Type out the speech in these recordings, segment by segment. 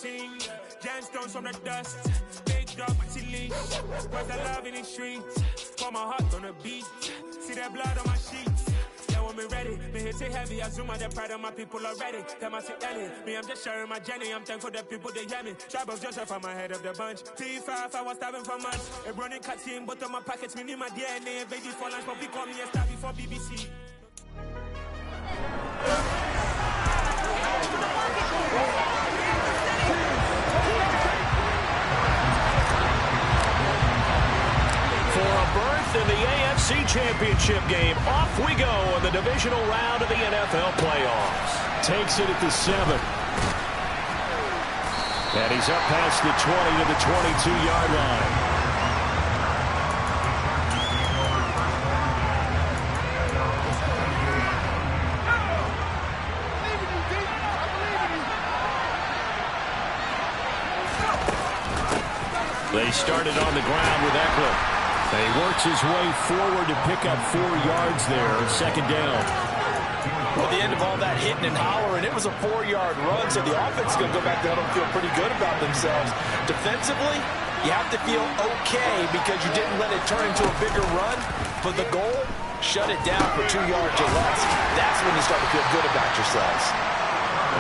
sing. Gemstones from the dust. Big dog, my chili. Where's the love in the streets? Pour my heart on the beat. See that blood on my sheets. Yeah, when me ready, me hit it heavy. I zoom out the pride of my people already. Them I see Ellie. Me, I'm just sharing my journey. I'm thankful that people they hear me. Tribe of Joseph, I'm ahead of the bunch. T5, I was starving for months. A running cut team, but on my pockets, me need my DNA. Baby for lunch, but we call me a star before BBC. For a berth in the AFC Championship game, off we go in the divisional round of the NFL playoffs. Takes it at the 7. And he's up past the 20 to the 22-yard line. They started on the ground with Eckler. He works his way forward to pick up 4 yards there, second down. Well, the end of all that hitting and hollering, it was a 4-yard run, so the offense is going to go back there and feel pretty good about themselves. Defensively, you have to feel okay because you didn't let it turn into a bigger run, but the goal, shut it down for 2 yards or less. That's when you start to feel good about yourselves.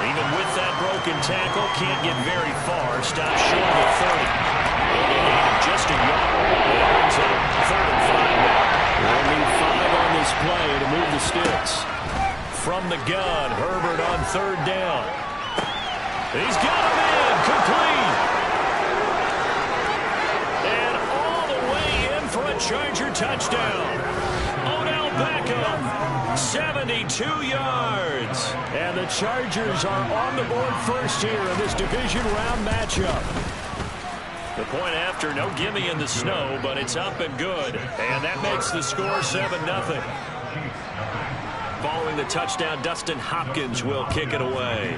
Even with that broken tackle, can't get very far. Stops short of 30. Just a yard. It brings up 3rd and 5. We'll need 5 on this play to move the sticks. From the gun, Herbert on 3rd down. He's got him in, complete. And all the way in for a Charger touchdown. Odell Beckham, 72 yards. And the Chargers are on the board first here in this division round matchup. The point after, no gimme in the snow, but it's up and good. And that makes the score 7-0. Following the touchdown, Dustin Hopkins will kick it away.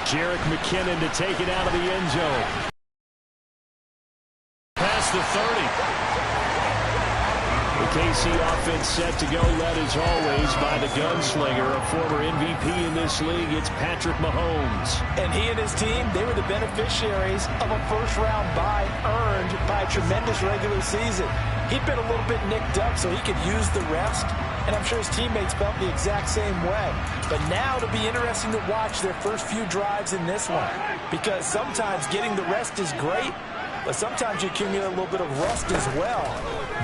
Jerick McKinnon to take it out of the end zone. Past the 30. The KC offense set to go, led as always by the gunslinger, a former MVP in this league. It's Patrick Mahomes. And he and his team, they were the beneficiaries of a first-round bye earned by a tremendous regular season. He'd been a little bit nicked up, so he could use the rest, and I'm sure his teammates felt the exact same way. But now it'll be interesting to watch their first few drives in this one, because sometimes getting the rest is great, but sometimes you accumulate a little bit of rust as well.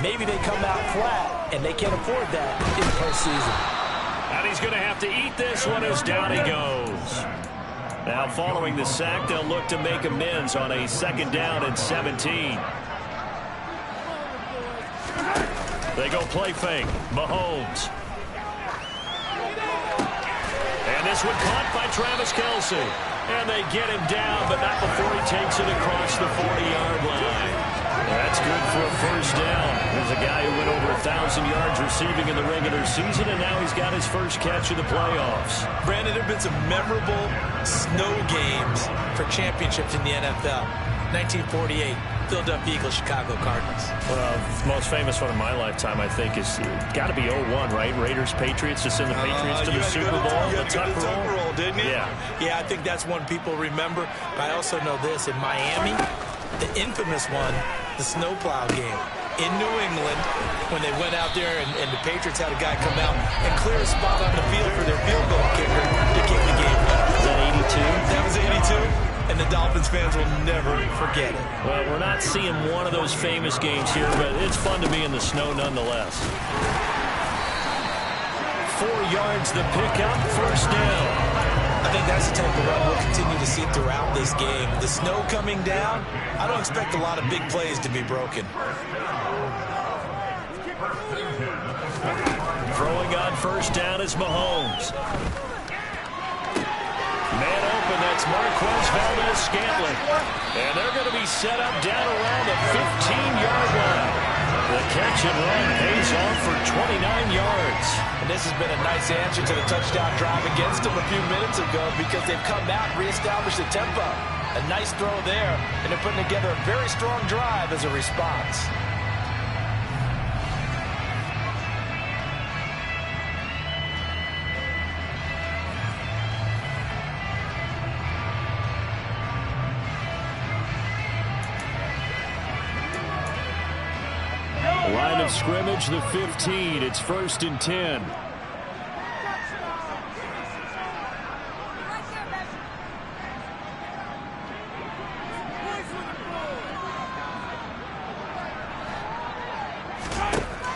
Maybe they come out flat, and they can't afford that in the postseason. And he's going to have to eat this one as down he goes. Now following the sack, they'll look to make amends on a 2nd down and 17. They go play fake. Mahomes. And this one caught by Travis Kelce. And they get him down, but not before he takes it across the 40-yard line. That's good for a first down. There's a guy who went over 1,000 yards receiving in the regular season, and now he's got his first catch of the playoffs. Brandon, there have been some memorable snow games for championships in the NFL. 1948, Philadelphia Eagles, Chicago Cardinals. Well, the most famous one in my lifetime, I think, is got to be 01, right? Raiders, Patriots, to send the Patriots to the Super Bowl. You had to go to the Tuck roll, didn't you? Yeah. Yeah, I think that's one people remember. But I also know this. In Miami, the infamous one, the snowplow game. In New England, when they went out there and the Patriots had a guy come out and clear a spot on the field for their field goal kicker to kick the game winner. Was that 82? That was 82. And the Dolphins fans will never forget it. Well, we're not seeing one of those famous games here, but it's fun to be in the snow nonetheless. 4 yards the pickup, first down. I think that's the type of run we'll continue to see throughout this game. The snow coming down, I don't expect a lot of big plays to be broken. Throwing on first down is Mahomes. Man open, that's Marquez Valdes-Scantling. And they're going to be set up down around the 15-yard line. The catch and run pays off for 29 yards. And this has been a nice answer to the touchdown drive against them a few minutes ago because they've come out and reestablished the tempo. A nice throw there, and they're putting together a very strong drive as a response. Line of scrimmage, the 15. It's 1st and 10.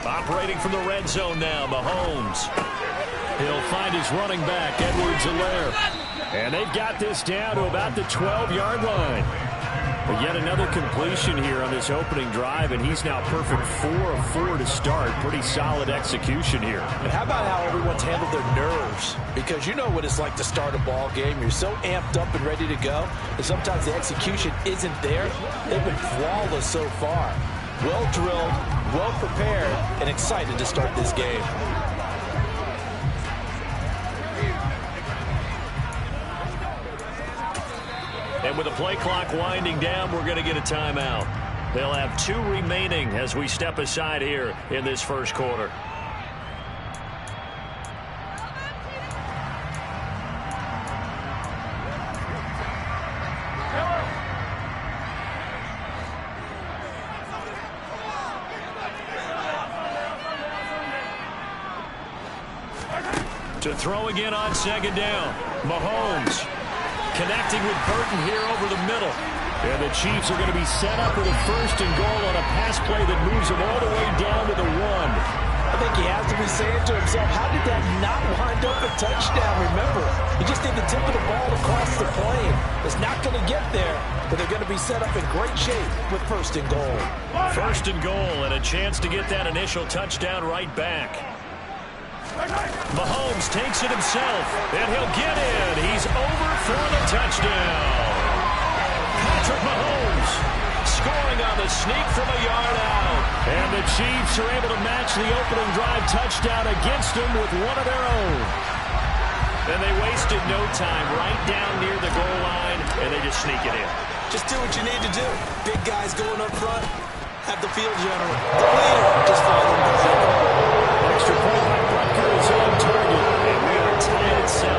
Operating from the red zone now, Mahomes. He'll find his running back, Edwards-Helaire. And they've got this down to about the 12-yard line. But yet another completion here on this opening drive, and he's now perfect 4 of 4 to start. Pretty solid execution here. And how about how everyone's handled their nerves? Because you know what it's like to start a ball game. You're so amped up and ready to go, and sometimes the execution isn't there. They've been flawless so far. Well drilled, well prepared, and excited to start this game. And with the play clock winding down, we're going to get a timeout. They'll have 2 remaining as we step aside here in this first quarter. To throw again on 2nd down. Mahomes connecting with Burton here over the middle. And the Chiefs are going to be set up with a 1st and goal on a pass play that moves them all the way down to the 1. I think he has to be saying to himself, how did that not wind up a touchdown? Remember, he just did the tip of the ball across the plane. It's not going to get there, but they're going to be set up in great shape with 1st and goal. 1st and goal and a chance to get that initial touchdown right back. Mahomes takes it himself, and he'll get in. He's over for the touchdown. Patrick Mahomes scoring on the sneak from a yard out. And the Chiefs are able to match the opening drive touchdown against them with one of their own. And they wasted no time right down near the goal line, and they just sneak it in. Just do what you need to do. Big guys going up front. Have the field general. The leader just follow the extra point by Butker is on target, and we are tied at 7.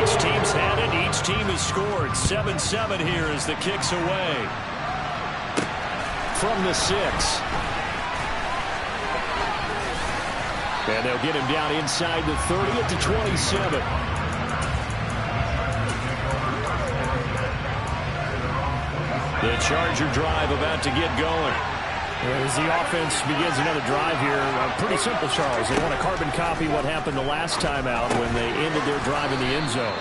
Each team's had it. Each team has scored. 7-7 here as the kick's away. From the 6. And they'll get him down inside the 30 at the 27. The Charger drive about to get going. As the offense begins another drive here, pretty simple, Charles. They want to carbon copy what happened the last time out when they ended their drive in the end zone.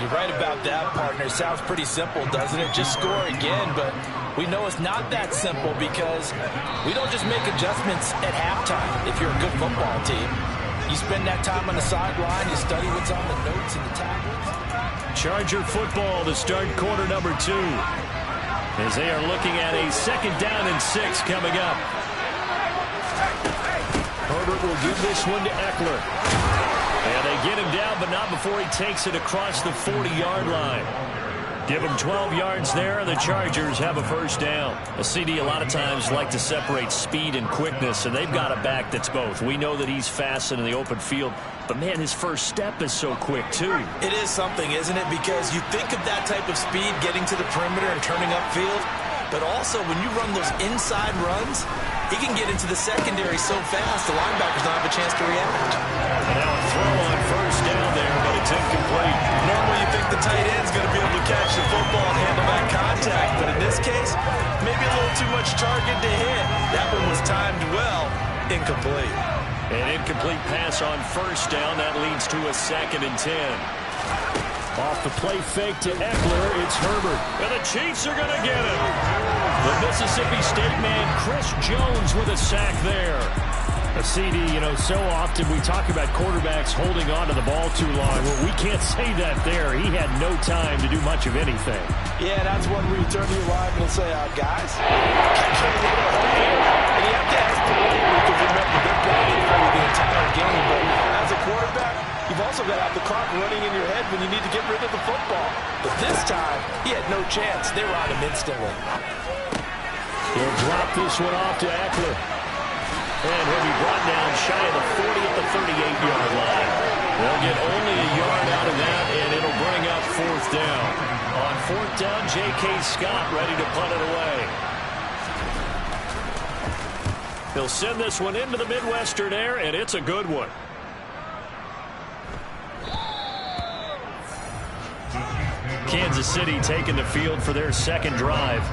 You're right about that, partner. Sounds pretty simple, doesn't it? Just score again, but we know it's not that simple because we don't just make adjustments at halftime if you're a good football team. You spend that time on the sideline, you study what's on the notes and the tablets. Charger football to start quarter number 2. As they are looking at a 2nd down and 6 coming up. Herbert will give this one to Eckler. And they get him down, but not before he takes it across the 40-yard line. Give him 12 yards there, and the Chargers have a 1st down. A CD a lot of times like to separate speed and quickness, and they've got a back that's both. We know that he's fast in the open field, but, man, his first step is so quick, too. It is something, isn't it? Because you think of that type of speed getting to the perimeter and turning upfield, but also when you run those inside runs, he can get into the secondary so fast the linebackers don't have a chance to react. Now a throw on 1st down there, but it's incomplete. Normally you think the tight end's going to be able to catch the football and handle that contact, but in this case, maybe a little too much target to hit. That one was timed well. Incomplete. An incomplete pass on 1st down. That leads to a 2nd and 10. Off the play fake to Eckler, it's Herbert. And the Chiefs are going to get him. The Mississippi State man, Chris Jones, with a sack there. A CD, you know, so often we talk about quarterbacks holding on to the ball too long. Well, we can't say that there. He had no time to do much of anything. Yeah, that's when we turn to your lineman and say, guys, and you have to ask the game because remember, they're blocking for you the entire game. But as a quarterback, you've also got to have the clock running in your head when you need to get rid of the football. But this time, he had no chance. They were on him instantly. He'll drop this one off to Eckler. And he'll be brought down shy of the 40 at the 38-yard line. They'll get only a yard out of that, and it'll bring up 4th down. On fourth down, J.K. Scott ready to punt it away. He'll send this one into the Midwestern air, and it's a good one. Kansas City taking the field for their second drive.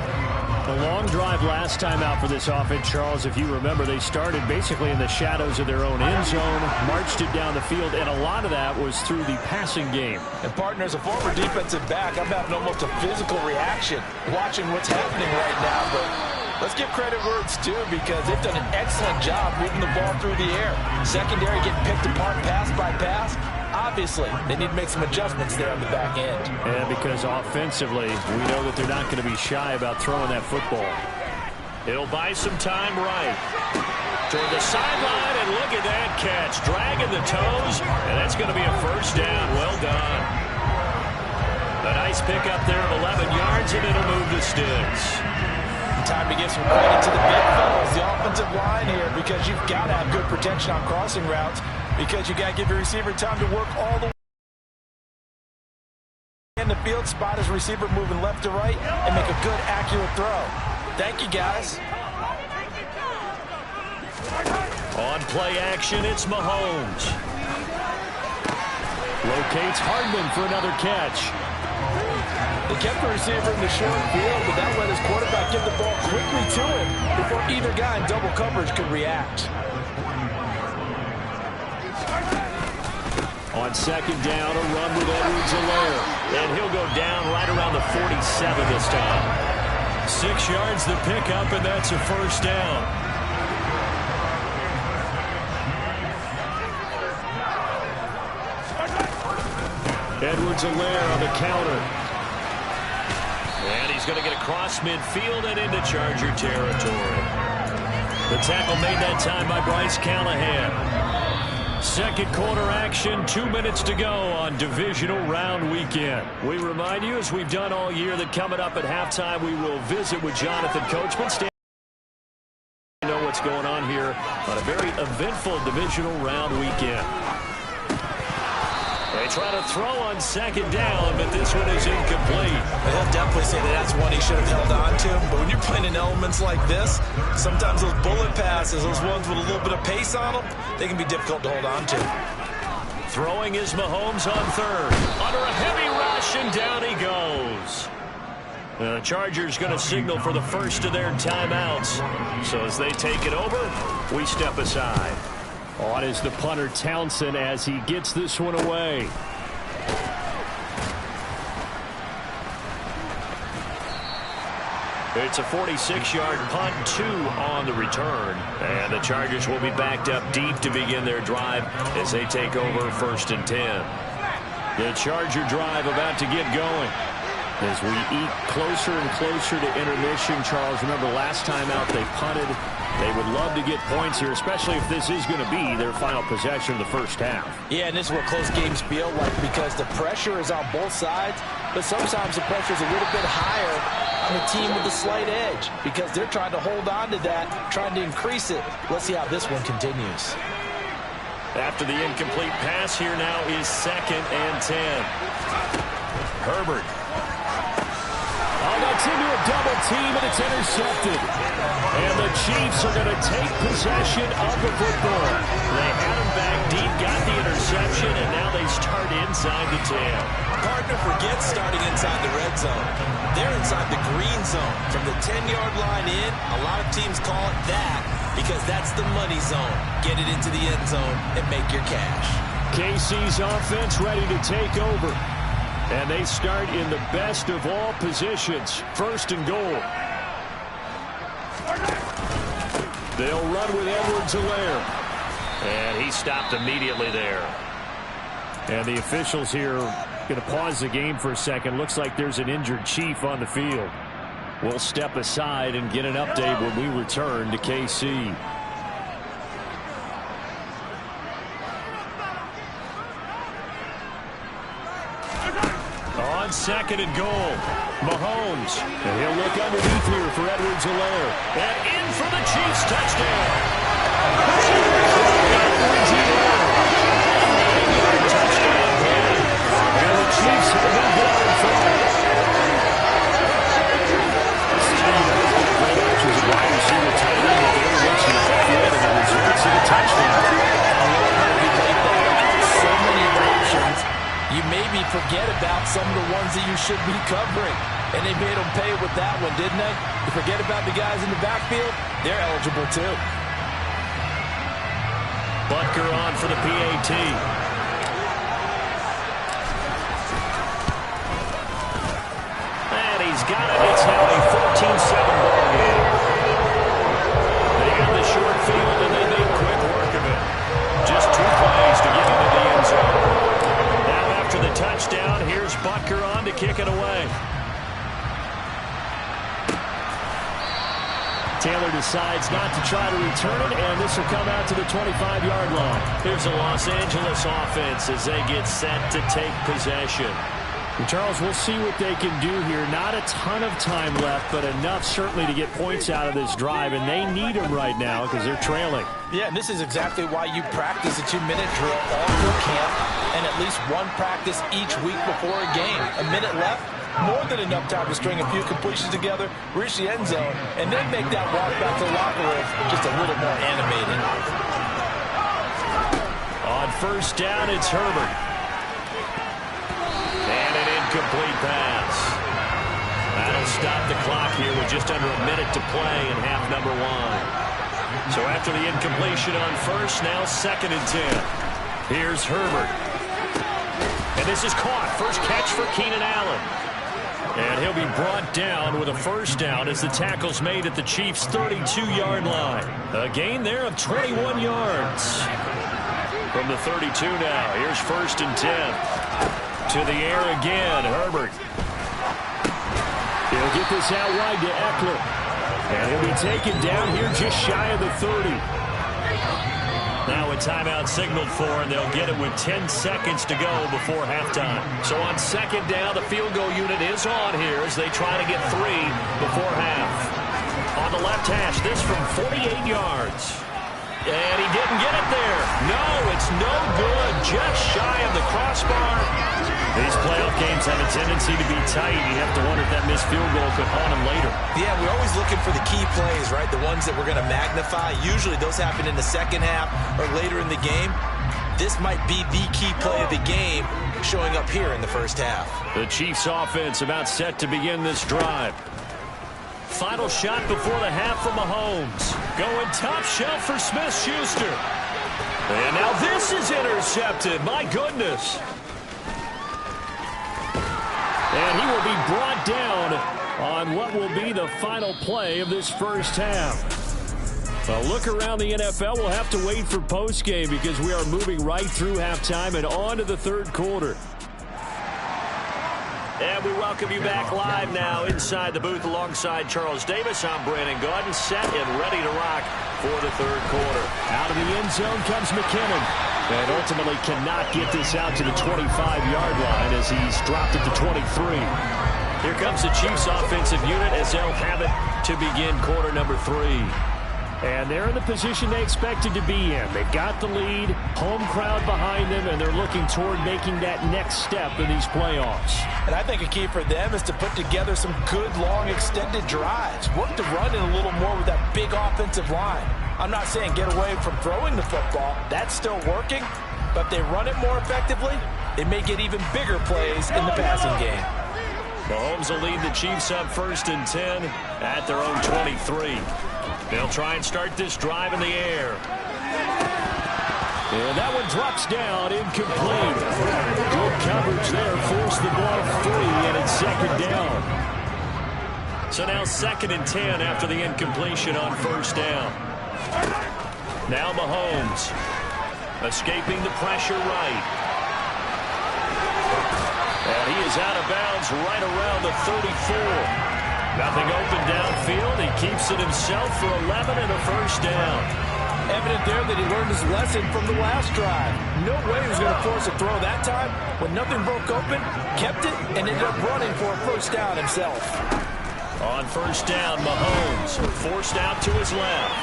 The long drive last time out for this offense, Charles, if you remember, they started basically in the shadows of their own end zone, marched it down the field, and a lot of that was through the passing game. And, partner, as a former defensive back, I'm having almost a physical reaction watching what's happening right now. But let's give credit where it's due, because they've done an excellent job moving the ball through the air. Secondary getting picked apart pass by pass. Obviously, they need to make some adjustments there on the back end. And because offensively, we know that they're not going to be shy about throwing that football. He'll buy some time right. Toward the sideline, and look at that catch. Dragging the toes, and that's going to be a first down. Well done. A nice pickup there of 11 yards, and it'll move the sticks. Time to give some credit to the big fellas, the offensive line here, because you've got to have good protection on crossing routes, because you got to give your receiver time to work all the way in the field, spot his receiver moving left to right, and make a good, accurate throw. Thank you, guys. On play action, it's Mahomes. Locates Hardman for another catch. They kept the receiver in the short field, but that let his quarterback get the ball quickly to him before either guy in double coverage could react. On second down, a run with Edwards-Helaire. And he'll go down right around the 47 this time. 6 yards the pickup, and that's a first down. Edwards-Helaire on the counter. And he's going to get across midfield and into Charger territory. The tackle made that time by Bryce Callahan. Second quarter action, 2 minutes to go on divisional round weekend. We remind you, as we've done all year, that coming up at halftime, we will visit with Jonathan Coachman. You know what's going on here on a very eventful divisional round weekend. They try to throw on second down, but this one is incomplete. He'll definitely say that that's one he should have held on to. But when you're playing in elements like this, sometimes those bullet passes, those ones with a little bit of pace on them, they can be difficult to hold on to. Throwing is Mahomes on third. Under a heavy rush, and down he goes. The Chargers going to signal for the first of their timeouts. So as they take it over, we step aside. On is the punter Townsend as he gets this one away. It's a 46-yard punt, 2 on the return. And the Chargers will be backed up deep to begin their drive as they take over first and 10. The Charger drive about to get going. As we eat closer and closer to intermission, Charles, remember last time out they punted. They would love to get points here, especially if this is going to be their final possession of the first half. Yeah, and this is what close games feel like, because the pressure is on both sides, but sometimes the pressure is a little bit higher on the team with the slight edge, because they're trying to hold on to that, trying to increase it. Let's see how this one continues. After the incomplete pass, here now is 2nd and 10. Herbert. Oh, that's into a double team, and it's intercepted. And the Chiefs are going to take possession of the football. They had him back deep, got the interception, and now they start inside the 10. Partner, forget starting inside the red zone. They're inside the green zone. From the 10-yard line in, a lot of teams call it that because that's the money zone. Get it into the end zone and make your cash. KC's offense ready to take over. And they start in the best of all positions, 1st and goal. They'll run with Edwards-Helaire. And he stopped immediately there. And the officials here going to pause the game for a second. Looks like there's an injured Chief on the field. We'll step aside and get an update when we return to KC. On 2nd and goal, Mahomes. And he'll look underneath here for Edwards-Helaire. And in for the Chiefs touchdown. Edwards-Helaire. Touchdown. And the Chiefs have moved out in front. maybe forget about some of the ones that you should be covering. And they made them pay with that one, didn't they? You forget about the guys in the backfield, they're eligible too. Butker on for the PAT. And he's got it. It's now a 14-7 ball game. They had the short field, and they made quick work of it. Just 2 plays to get into the end zone. Now after the touchdown, here's Butker on to kick it away. Taylor decides not to try to return it, and this will come out to the 25-yard line. Here's the Los Angeles offense as they get set to take possession. And Charles, we'll see what they can do here. Not a ton of time left, but enough certainly to get points out of this drive, and they need them right now because they're trailing. Yeah, and this is exactly why you practice a 2-minute drill all through camp and at least one practice each week before a game. A minute left, more than enough time to string a few completions together, reach the end zone, and then make that walk back to the locker room just a little more animated. On first down, it's Herbert. And an incomplete pass. That'll stop the clock here with just under a minute to play in half number 1. So after the incompletion on first, now 2nd and 10. Here's Herbert. And this is caught. First catch for Keenan Allen. And he'll be brought down with a first down as the tackle's made at the Chiefs' 32-yard line. A gain there of 21 yards. From the 32 now, here's 1st and 10. To the air again, Herbert. He'll get this out wide to Eckler. And he'll be taken down here just shy of the 30. Now a timeout signaled for, and they'll get it with 10 seconds to go before halftime. So on 2nd down, the field goal unit is on here as they try to get 3 before half. On the left hash, this from 48 yards. And he didn't get it there. No, it's no good. Just shy of the crossbar. These playoff games have a tendency to be tight. You have to wonder if that missed field goal could haunt him later. Yeah, we're always looking for the key plays, right? The ones that we're going to magnify. Usually those happen in the second half or later in the game. This might be the key play of the game showing up here in the first half. The Chiefs offense about set to begin this drive. Final shot before the half from Mahomes. Going top shelf for Smith-Schuster. And now this is intercepted. My goodness. And he will be brought down on what will be the final play of this first half. A look around the NFL. We'll have to wait for postgame because we are moving right through halftime and on to the 3rd quarter. And we welcome you back live now inside the booth alongside Charles Davis. I'm Brandon Gaudin, set and ready to rock for the 3rd quarter. Out of the end zone comes McKinnon. And ultimately cannot get this out to the 25-yard line as he's dropped it to 23. Here comes the Chiefs offensive unit as they'll have it to begin quarter number 3. And they're in the position they expected to be in. They've got the lead, home crowd behind them, and they're looking toward making that next step in these playoffs. And I think a key for them is to put together some good, long, extended drives. Work the run in a little more with that big offensive line. I'm not saying get away from throwing the football. That's still working. But if they run it more effectively, they may get even bigger plays in the passing game. Mahomes will lead the Chiefs up 1st and 10 at their own 23. They'll try and start this drive in the air. And that one drops down, incomplete. Good coverage there, forced the ball free, and it's 2nd down. So now 2nd and 10 after the incompletion on 1st down. Now Mahomes escaping the pressure right. And he is out of bounds right around the 34. Nothing open downfield. He keeps it himself for 11 and a first down. Evident there that he learned his lesson from the last drive. No way he was going to force a throw that time. When nothing broke open, kept it, and ended up running for a first down himself. On first down, Mahomes forced out to his left.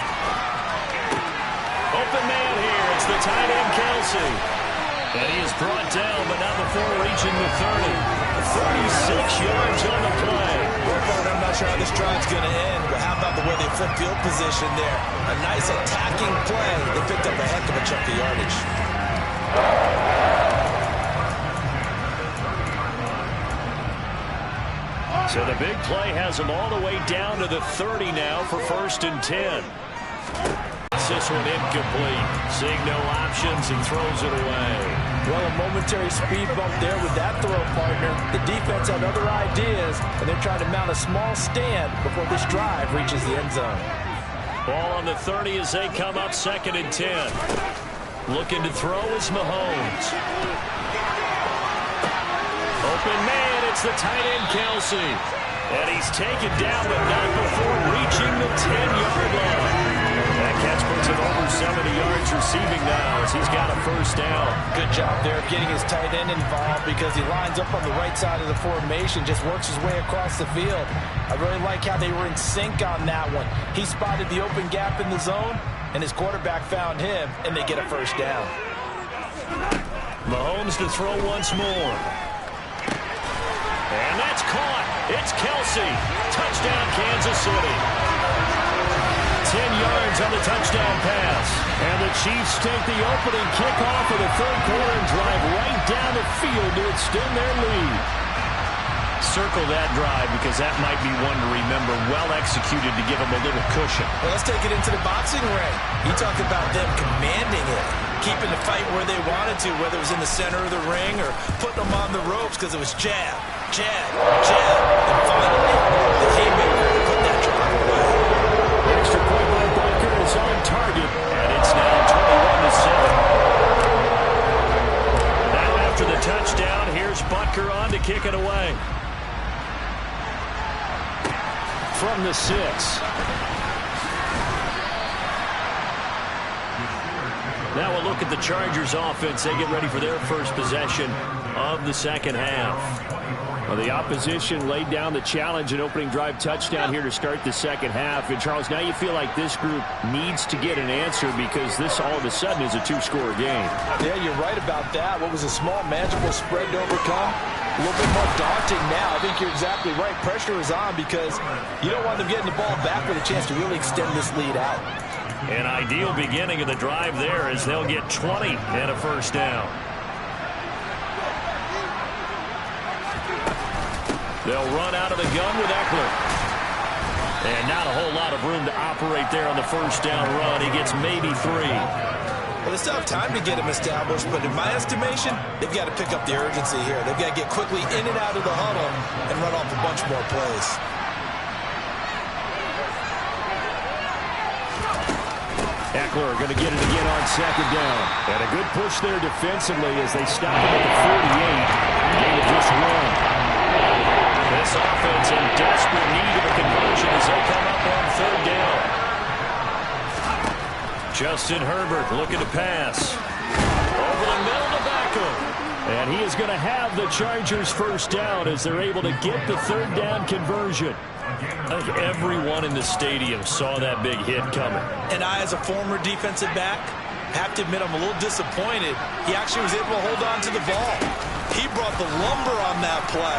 Open man here. It's the tight end, Kelsey. And he is brought down, but not before reaching the 30. 36 yards on the play. I'm not sure how this drive's going to end, but how about the way they flip field position there? A nice attacking play. They picked up a heck of a chunk of yardage. So the big play has him all the way down to the 30 now for 1st and 10. This one incomplete. Seeing no options, he throws it away. Well, a momentary speed bump there with that throw, partner. The defense had other ideas, and they're trying to mount a small stand before this drive reaches the end zone. Ball on the 30 as they come up 2nd and 10. Looking to throw is Mahomes. Open man, it's the tight end, Kelce. And he's taken down, but not before reaching the 10-yard line. That catch puts him over 70 yards receiving now as he's got a 1st down. Good job there of getting his tight end involved because he lines up on the right side of the formation, just works his way across the field. I really like how they were in sync on that one. He spotted the open gap in the zone, and his quarterback found him, and they get a 1st down. Mahomes to throw once more. And that's caught. It's Kelce. Touchdown, Kansas City. 10 yards on the touchdown pass. And the Chiefs take the opening kickoff of the 3rd quarter and drive right down the field to extend their lead. Circle that drive because that might be one to remember. Well executed to give them a little cushion. Well, let's take it into the boxing ring. You talked about them commanding it, keeping the fight where they wanted to, whether it was in the center of the ring or putting them on the ropes because it was jab, jab, jab, and finally the haymaker to put that drive away. Extra point by Butker is on target, and it's now 21-7. Now after the touchdown, here's Butker on to kick it away. From the 6. Now we'll look at the Chargers offense. They get ready for their first possession of the 2nd half. Well, the opposition laid down the challenge and opening drive touchdown here to start the 2nd half. And, Charles, now you feel like this group needs to get an answer because this all of a sudden is a 2-score game. Yeah, you're right about that. What was a small, manageable spread to overcome? A little bit more daunting now. I think you're exactly right. Pressure is on because you don't want them getting the ball back with a chance to really extend this lead out. An ideal beginning of the drive there as they'll get 20 and a 1st down. They'll run out of the gun with Eckler. And not a whole lot of room to operate there on the 1st down run. He gets maybe 3. Well, they still have time to get him established, but in my estimation, they've got to pick up the urgency here. They've got to get quickly in and out of the huddle and run off a bunch more plays. Eckler going to get it again on 2nd down. And a good push there defensively as they stop him at the 48. Gain of just 1. This offense in desperate need of a conversion as they come up on 3rd down. Justin Herbert looking to pass. Over the middle to Beckham. And he is going to have the Chargers 1st down as they're able to get the 3rd down conversion. I think everyone in the stadium saw that big hit coming. And I, as a former defensive back, have to admit I'm a little disappointed. He actually was able to hold on to the ball. He brought the lumber on that play.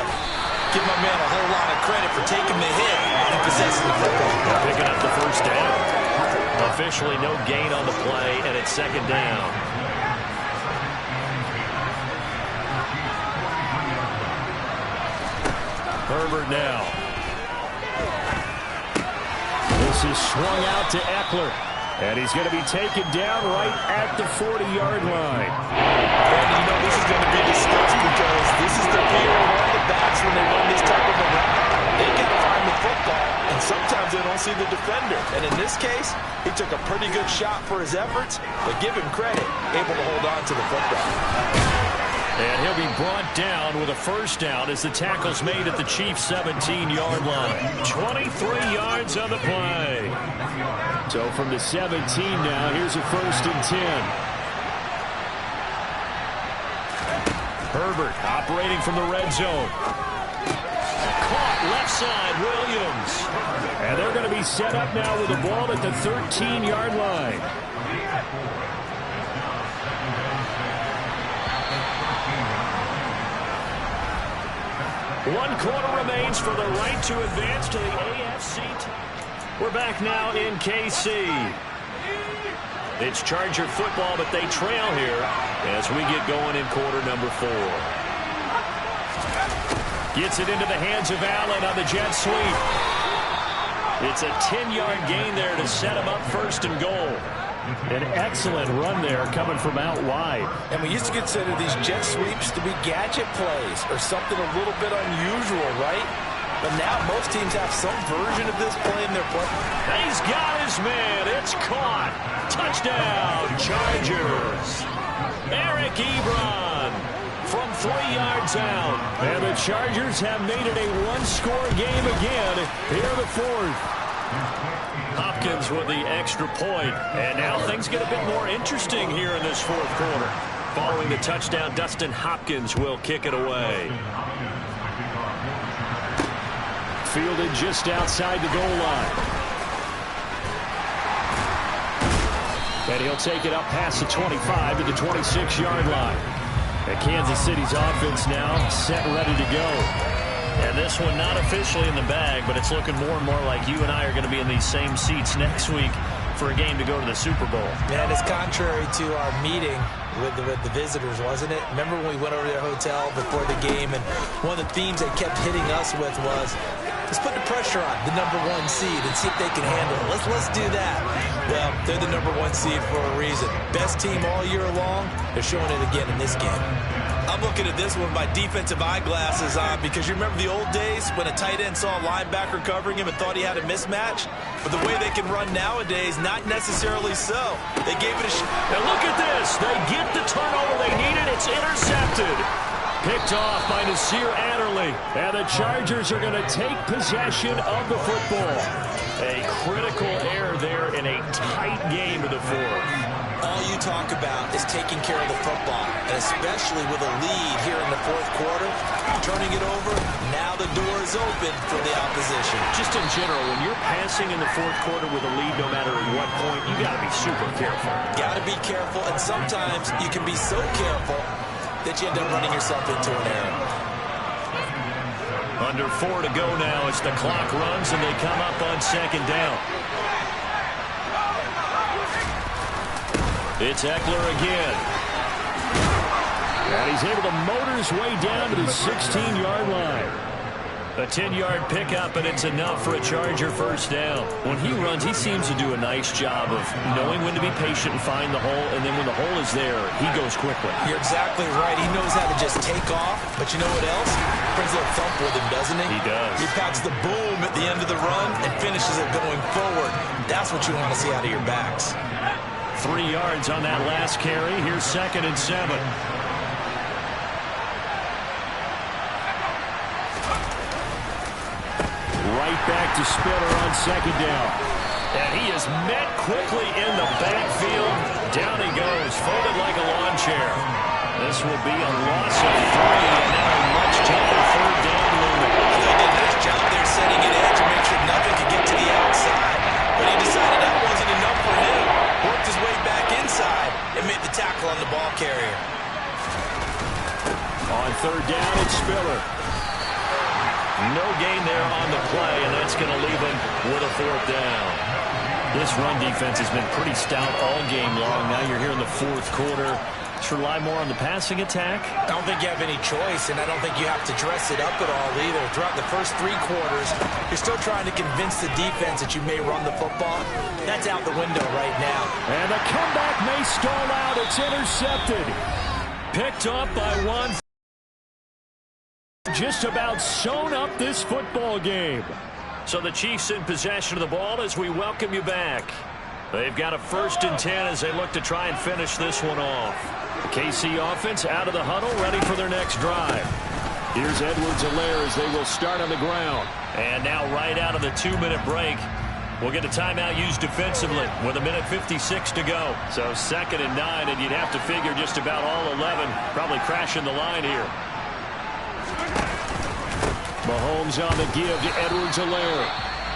Give my man a whole lot of credit for taking the hit and possessing the football. Picking up the 1st down. Officially no gain on the play, and it's 2nd down. Herbert now. This is swung out to Eckler. And he's going to be taken down right at the 40-yard line. And you know this is going to be discussed because this is the fear of all the backs when they run this type of a route. They can find the football, and sometimes they don't see the defender. And in this case, he took a pretty good shot for his efforts, but give him credit, able to hold on to the football. And he'll be brought down with a 1st down as the tackle's made at the Chiefs' 17-yard line. 23 yards on the play. So from the 17 now, here's a 1st and 10. Herbert operating from the red zone. Caught left side, Williams. And they're going to be set up now with the ball at the 13-yard line. One quarter remains for the right to advance to the AFC. We're back now in KC. It's Charger football, but they trail here as we get going in quarter number 4. Gets it into the hands of Allen on the jet sweep. It's a 10-yard gain there to set him up first and goal. An excellent run there coming from out wide. And we used to consider these jet sweeps to be gadget plays or something a little bit unusual, right? But now most teams have some version of this play in their play. He's got his man. It's caught. Touchdown, Chargers. Eric Ebron from 3 yards out. And the Chargers have made it a one-score game again here in the fourth. Hopkins with the extra point. And now things get a bit more interesting here in this fourth quarter. Following the touchdown, Dustin Hopkins will kick it away. Fielded just outside the goal line. And he'll take it up past the 25 to the 26-yard line. And Kansas City's offense now set and ready to go. And this one not officially in the bag, but it's looking more and more like you and I are going to be in these same seats next week for a game to go to the Super Bowl. And it's contrary to our meeting with the visitors, wasn't it? Remember when we went over to their hotel before the game, and one of the themes they kept hitting us with was, let's put the pressure on the #1 seed and see if they can handle it. Let's do that. Well, they're the #1 seed for a reason. Best team all year long. They're showing it again in this game. I'm looking at this one with my defensive eyeglasses on because you remember the old days when a tight end saw a linebacker covering him and thought he had a mismatch? But the way they can run nowadays, not necessarily so. They gave it a shot. And look at this. They get the turnover they needed. It's intercepted. Picked off by Nasir Adderley. And the Chargers are going to take possession of the football. A critical error there in a tight game of the fourth. All you talk about is taking care of the football, and especially with a lead here in the fourth quarter, turning it over, now the door is open for the opposition. Just in general, when you're passing in the fourth quarter with a lead, no matter at what point, you got to be super careful. Got to be careful, and sometimes you can be so careful that you end up running yourself into an error. Under 4 to go now as the clock runs and they come up on second down. It's Eckler again. And he's able to motor his way down to the 16-yard line. A 10-yard pickup, and it's enough for a Charger first down. When he runs, he seems to do a nice job of knowing when to be patient and find the hole, and then when the hole is there, he goes quickly. You're exactly right. He knows how to just take off, but you know what else? Brings a little thump with him, doesn't he? He does. He packs the boom at the end of the run and finishes it going forward. That's what you want to see out of your backs. 3 yards on that last carry. Here's 2nd and 7. Right back to Spiller on second down. And he is met quickly in the backfield. Down he goes, folded like a lawn chair. This will be a loss of 3, and now a much tougher third down looming. They did a nice job there setting an edge to make sure nothing could get to the outside. But he decided that wasn't enough for him. Worked his way back inside and made the tackle on the ball carrier. On third down, it's Spiller. No gain there on the play, and that's going to leave him with a 4th down. This run defense has been pretty stout all game long. Now you're here in the fourth quarter. Should rely more on the passing attack? I don't think you have any choice, and I don't think you have to dress it up at all either. Throughout the first 3 quarters, you're still trying to convince the defense that you may run the football. That's out the window right now. And the comeback may stall out. It's intercepted. Picked up by one. Just about sewn up this football game. So the Chiefs in possession of the ball as we welcome you back. They've got a 1st and 10 as they look to try and finish this one off. The KC offense out of the huddle, ready for their next drive. Here's Edwards-Helaire as they will start on the ground. And now right out of the 2-minute break, we'll get a timeout used defensively with 1:56 to go. So 2nd and 9, and you'd have to figure just about all 11 probably crashing the line here. Mahomes on the give to Edwards-Helaire.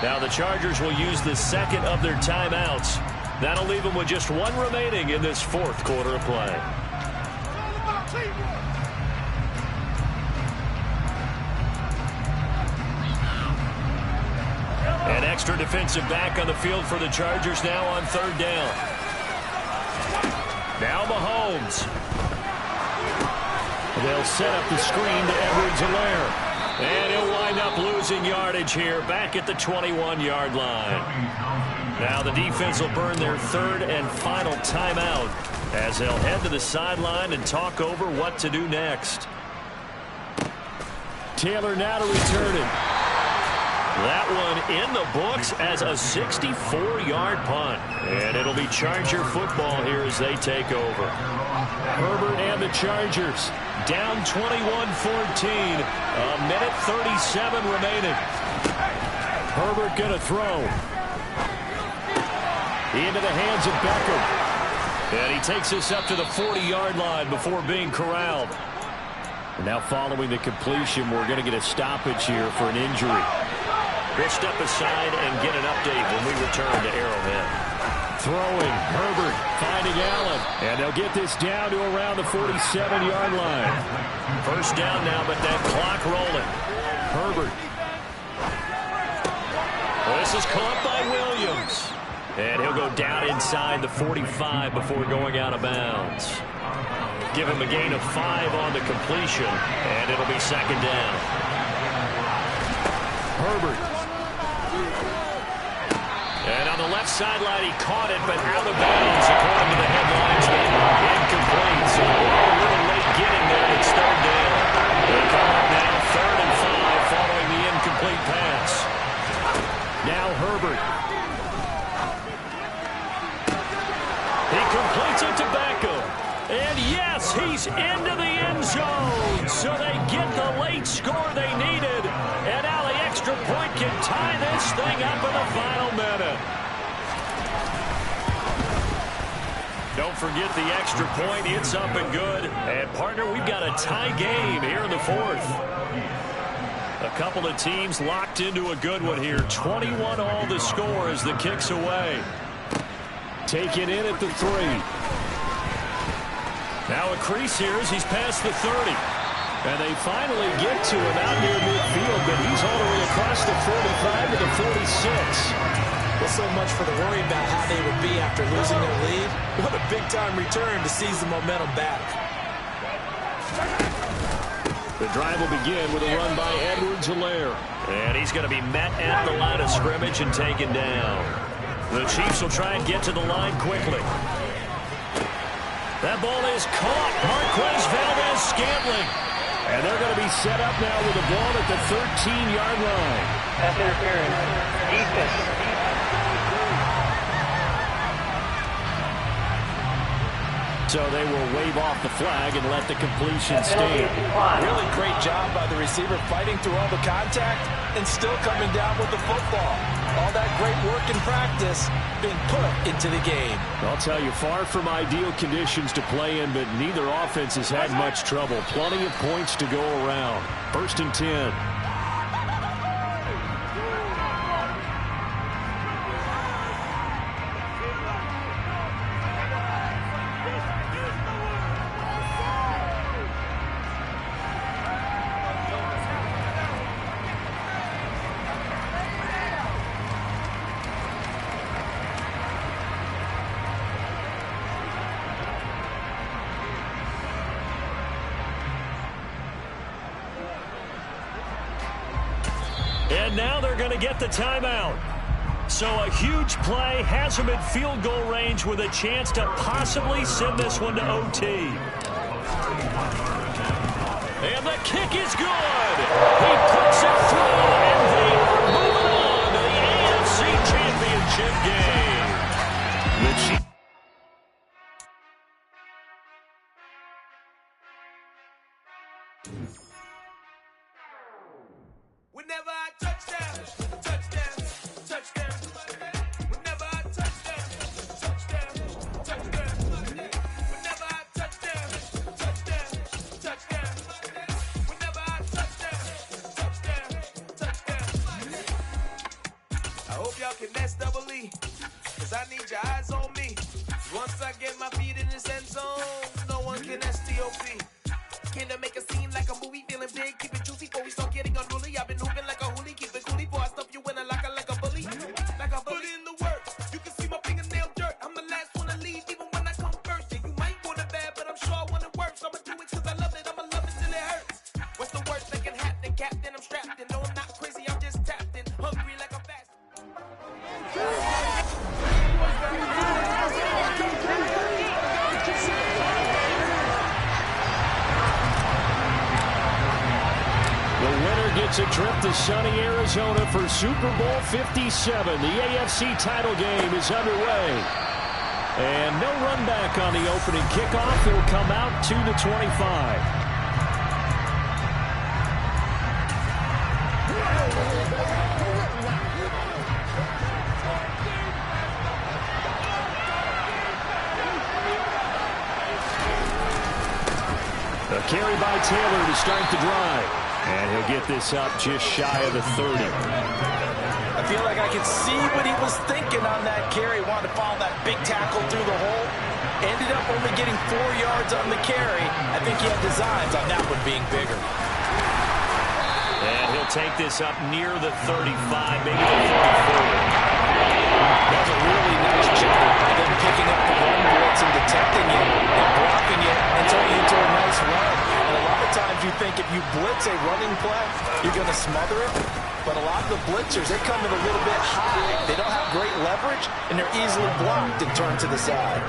Now the Chargers will use the 2nd of their timeouts. That'll leave them with just 1 remaining in this 4th quarter of play. An extra defensive back on the field for the Chargers now on 3rd down. Now Mahomes. They'll set up the screen to Edwards-Helaire. And he'll wind up losing yardage here back at the 21-yard line. Now the defense will burn their third and final timeout as they'll head to the sideline and talk over what to do next. Taylor now to return it. That one in the books as a 64-yard punt. And it'll be Charger football here as they take over. Herbert and the Chargers down 21-14. A minute 37 remaining. Herbert going to throw. Into the hands of Beckham. And he takes us up to the 40-yard line before being corralled. And now following the completion, we're going to get a stoppage here for an injury. We'll step aside and get an update when we return to Arrowhead. Throwing, Herbert finding Allen. And they'll get this down to around the 47-yard line. First down now, but that clock rolling. Herbert. This is caught by Williams. And he'll go down inside the 45 before going out of bounds. Give him a gain of 5 on the completion, and it'll be second down. Herbert. And on the left sideline, he caught it, but out of bounds, according to the headlines. Incomplete, so a little late getting there. It's third down. They come up now, 3rd and 5, following the incomplete pass. Now Herbert. He completes it to Beckham. And yes, he's into the end zone. So they get the late score they needed. And now the extra point can tie this thing up in the final minute. Don't forget the extra point. It's up and good. And, partner, we've got a tie game here in the 4th. A couple of teams locked into a good one here. 21 all the score as the kick's away. Taken in at the 3. Now a crease here as he's past the 30. And they finally get to him out near midfield, but he's all the way across the 45 to the 46. Well, so much for the worry about how they would be after losing their lead. What a big-time return to seize the momentum back. The drive will begin with a run by Edwards-Helaire. And he's going to be met at the line of scrimmage and taken down. The Chiefs will try and get to the line quickly. That ball is caught. Marquez Valdez-Scantling. And they're going to be set up now with the ball at the 13-yard line. Pass interference. Defense. So they will wave off the flag and let the completion stand. Really great job by the receiver fighting through all the contact and still coming down with the football. All that great work in practice being put into the game. I'll tell you, far from ideal conditions to play in, but neither offense has had much trouble. Plenty of points to go around. 1st and 10. And now they're going to get the timeout. So a huge play has them in field goal range with a chance to possibly send this one to OT. And the kick is good. He puts it through, and they are moving on to the AFC Championship game. The Chiefs. Whenever I touchdown, touchdown, touchdown. Whenever I touchdown, touchdown, touchdown. Whenever I touchdown, touchdown, touchdown. Whenever I touchdown, touchdown, touchdown. I hope y'all can double E, 'cause I need your eyes on me. Once I get my feet in this end zone, no one can STOP. Can I make a scene like a movie, feeling big, keep it juicy before we start getting unruly. I've been hooping like a hoolie, keep it coolie before I stuff you in a locker like a bully. Like a bully in the work, you can see my fingernail dirt. I'm the last one to leave, even when I come first. Yeah, you might want it bad, but I'm sure I want it worse. I'ma do it 'cause I love it, I'ma love it till it hurts. What's the worst that can happen, Captain? I'm straight. makes a trip to sunny Arizona for Super Bowl 57. The AFC title game is underway. And no run back on the opening kickoff. He'll come out to the 25. A carry by Taylor to start the drive. And he'll get this up just shy of the 30. I feel like I can see what he was thinking on that carry. Wanted to follow that big tackle through the hole. Ended up only getting 4 yards on the carry. I think he had designs on that one being bigger. And he'll take this up near the 35, maybe the 34. That was a really nice job by them picking up the run blitz and detecting it and blocking it and turning it into a nice run. And a lot of times you think if you blitz a running play, you're going to smother it. But a lot of the blitzers, they come in a little bit high. They don't have great leverage, and they're easily blocked and turned to the side.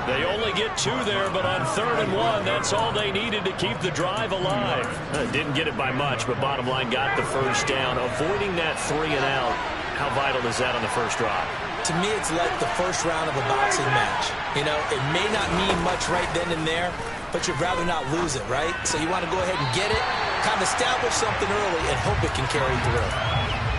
They only get 2 there, but on 3rd and 1, that's all they needed to keep the drive alive. Didn't get it by much, but bottom line got the first down. Avoiding that 3 and out, how vital is that on the first drive? To me, it's like the first round of a boxing match. You know, it may not mean much right then and there, but you'd rather not lose it, right? So you want to go ahead and get it, kind of establish something early, and hope it can carry through.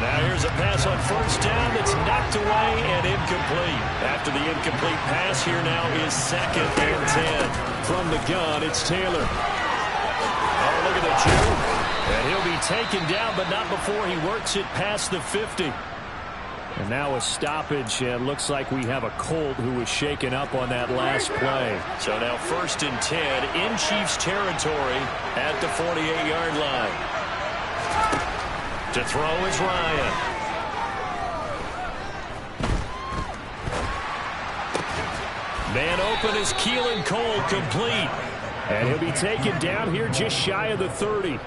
Now here's a pass on first down that's knocked away and incomplete. After the incomplete pass, here now is 2nd and 10. From the gun, it's Taylor. Oh, look at the juke. And he'll be taken down, but not before he works it past the 50. And now a stoppage, and looks like we have a Colt who was shaken up on that last play. So now 1st and 10 in Chiefs territory at the 48-yard line. To throw is Ryan. Man open is Keelan Cole, complete. And he'll be taken down here just shy of the 30.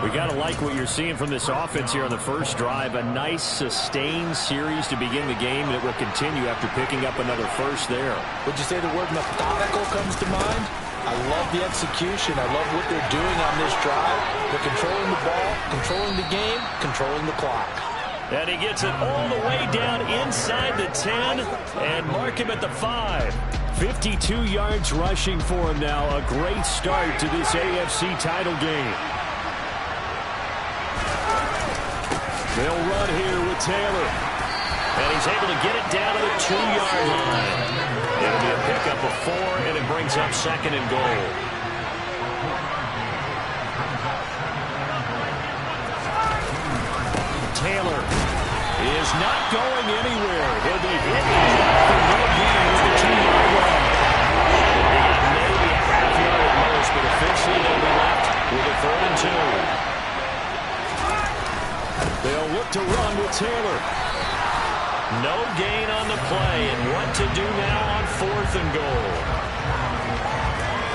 We got to like what you're seeing from this offense here on the first drive. A nice, sustained series to begin the game, and it will continue after picking up another first there. Would you say the word methodical comes to mind? I love the execution. I love what they're doing on this drive. They're controlling the ball, controlling the game, controlling the clock. And he gets it all the way down inside the 10 and mark him at the 5. 52 yards rushing for him now. A great start to this AFC title game. They'll run here with Taylor. And he's able to get it down to the 2-yard line. It'll be a pickup of 4, and it brings up 2nd and goal. Taylor is not going anywhere. He'll be hit for no gain at the 2-yard line. He got maybe a half yard at most, but officially they'll be left with a 3rd and 2. They'll look to run with Taylor. No gain on the play, and what to do now on 4th and goal.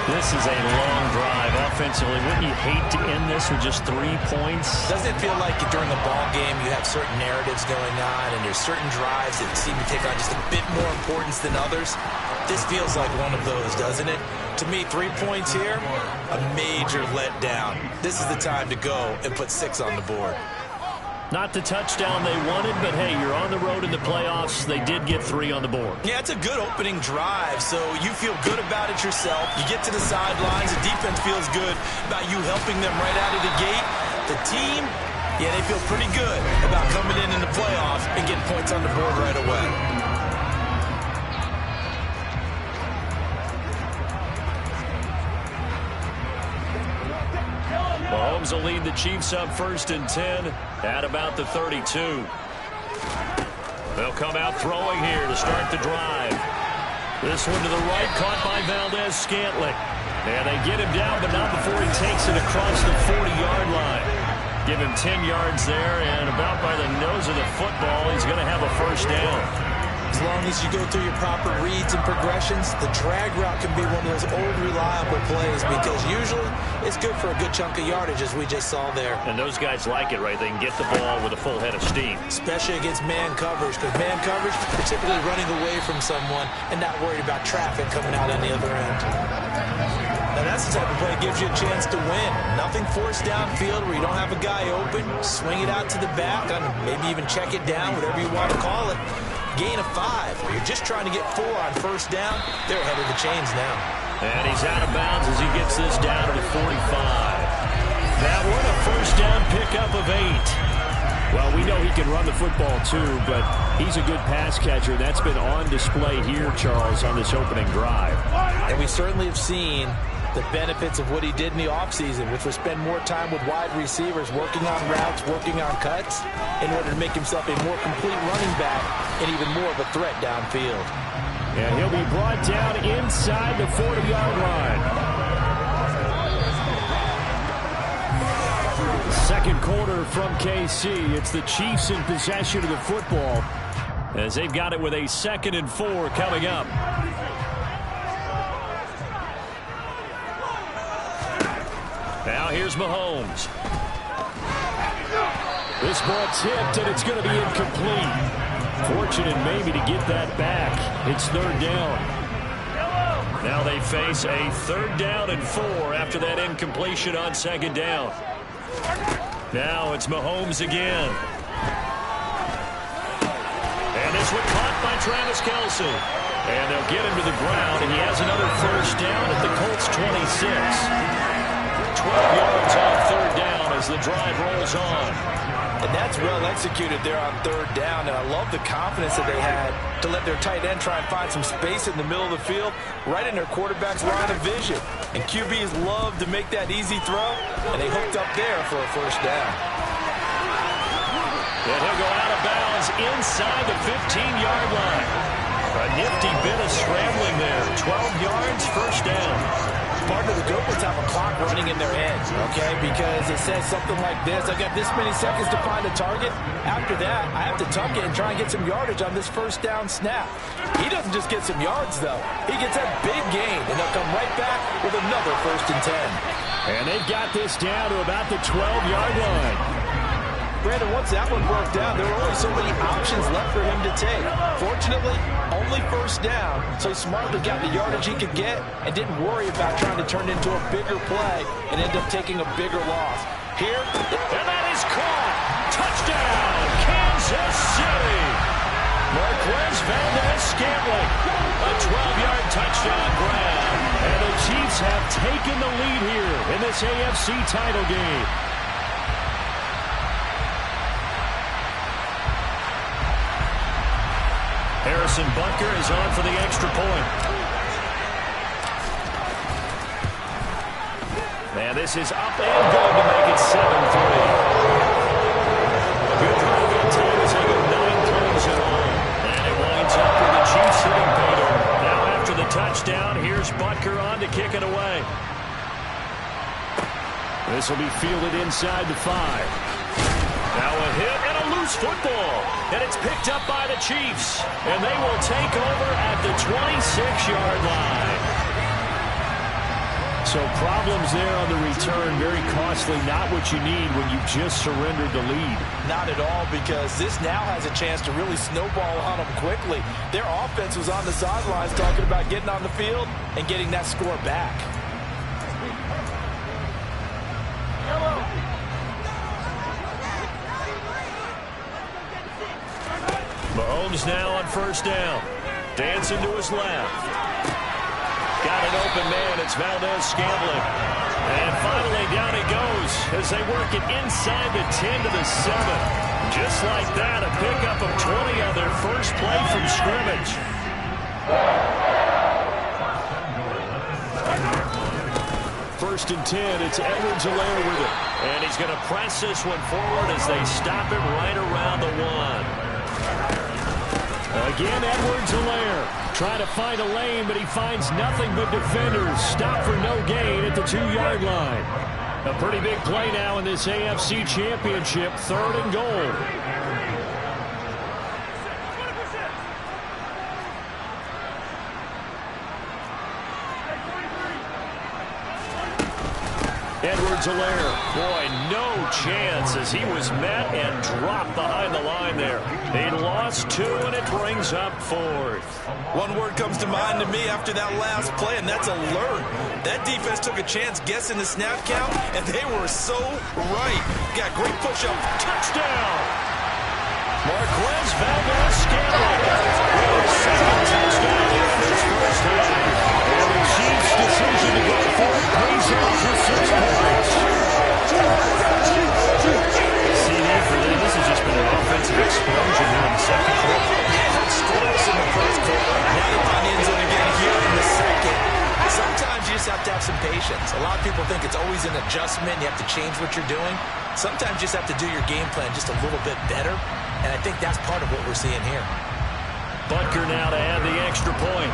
This is a long drive offensively. Wouldn't you hate to end this with just 3 points? Doesn't it feel like during a ball game you have certain narratives going on and there's certain drives that seem to take on just a bit more importance than others? This feels like one of those, doesn't it? To me, 3 points here, a major letdown. This is the time to go and put 6 on the board. Not the touchdown they wanted, but hey, you're on the road in the playoffs. They did get 3 on the board. Yeah, it's a good opening drive, so you feel good about it yourself. You get to the sidelines. The defense feels good about you helping them right out of the gate. The team, yeah, they feel pretty good about coming in the playoffs and getting points on the board right away. Mahomes will lead the Chiefs up 1st and 10 at about the 32. They'll come out throwing here to start the drive. This one to the right, caught by Valdez-Scantling. And they get him down, but not before he takes it across the 40-yard line. Give him 10 yards there, and about by the nose of the football, he's going to have a first down. As long as you go through your proper reads and progressions, the drag route can be one of those old reliable plays because usually it's good for a good chunk of yardage, as we just saw there. And those guys like it, right? They can get the ball with a full head of steam. Especially against man coverage, because man coverage, you're typically running away from someone and not worried about traffic coming out on the other end. Now that's the type of play that gives you a chance to win. Nothing forced downfield where you don't have a guy open. Swing it out to the back, and maybe even check it down, whatever you want to call it. Gain of 5. You're just trying to get 4 on first down. They're ahead of the chains now. And he's out of bounds as he gets this down to the 45. That one a first down pickup of 8. Well, we know he can run the football too, but he's a good pass catcher. That's been on display here, Charles, on this opening drive. And we certainly have seen the benefits of what he did in the offseason, which was spend more time with wide receivers, working on routes, working on cuts, in order to make himself a more complete running back and even more of a threat downfield. And he'll be brought down inside the 40-yard line. Second quarter from KC. It's the Chiefs in possession of the football as they've got it with a 2nd and 4 coming up. Now here's Mahomes. This ball tipped, and it's going to be incomplete. Fortunate maybe to get that back. It's 3rd down. Now they face a 3rd down and 4 after that incompletion on 2nd down. Now it's Mahomes again. And this one caught by Travis Kelce. And they'll get him to the ground, and he has another first down at the Colts 26. 12 yards on 3rd down as the drive rolls on. And that's well executed there on 3rd down, and I love the confidence that they had to let their tight end try and find some space in the middle of the field, right in their quarterback's line of vision. And QBs love to make that easy throw, and they hooked up there for a first down. And he'll go out of bounds inside the 15-yard line. A nifty bit of scrambling there. 12 yards, first down. Part of the Gophers have a clock running in their heads, okay, because it says something like this: I've got this many seconds to find a target. After that, I have to tuck it and try and get some yardage on this first down snap. He doesn't just get some yards, though. He gets a big gain, and they'll come right back with another 1st and 10. And they've got this down to about the 12-yard line. Brandon, once that one broke down, there were only so many options left for him to take. Fortunately, only first down, so he smartly got the yardage he could get and didn't worry about trying to turn it into a bigger play and end up taking a bigger loss. Here, and that is caught. Touchdown, Kansas City. Marquez Valdes-Scantling. A 12-yard touchdown grab. And the Chiefs have taken the lead here in this AFC title game. Harrison Butker is on for the extra point. And this is up and good to make it 7-3. Good drive on time as they go 9 plays in all. And it winds up with the Chiefs hitting pay dirt. Now after the touchdown, here's Butker on to kick it away. This will be fielded inside the 5. Now a hit and a loose football. And it's picked up by the Chiefs. And they will take over at the 26-yard line. So problems there on the return. Very costly. Not what you need when you just surrendered the lead. Not at all, because this now has a chance to really snowball on them quickly. Their offense was on the sidelines talking about getting on the field and getting that score back. Mahomes now on first down. Dancing to his left. Got an open man. It's Valdes-Scantling. And finally down he goes as they work it inside the 10 to the 7. Just like that, a pickup of 20 on their first play from scrimmage. First and 10, it's Edwards-Helaire with it. And he's going to press this one forward as they stop him right around the 1. Again, Edwards-Helaire trying to find a lane, but he finds nothing but defenders. Stop for no gain at the 2-yard line. A pretty big play now in this AFC Championship, 3rd and goal. Edwards-Helaire. Boy, no chance as he was met and dropped behind the line there. He lost 2, and it brings up 4th. One word comes to mind to me after that last play, and that's alert. That defense took a chance guessing the snap count, and they were so right. Got great push-up. Touchdown! Marquez Valdes-Scantling with his second touchdown in this first half. And the Chiefs' decision to go for it pays off with 6 points. CD for them. This has just been an offensive explosion here in the second quarter. Strikes in the first quarter. Now they find the end zone again here in the second. Sometimes you just have to have some patience. A lot of people think it's always an adjustment. You have to change what you're doing. Sometimes you just have to do your game plan just a little bit better. And I think that's part of what we're seeing here. Butker now to add the extra point.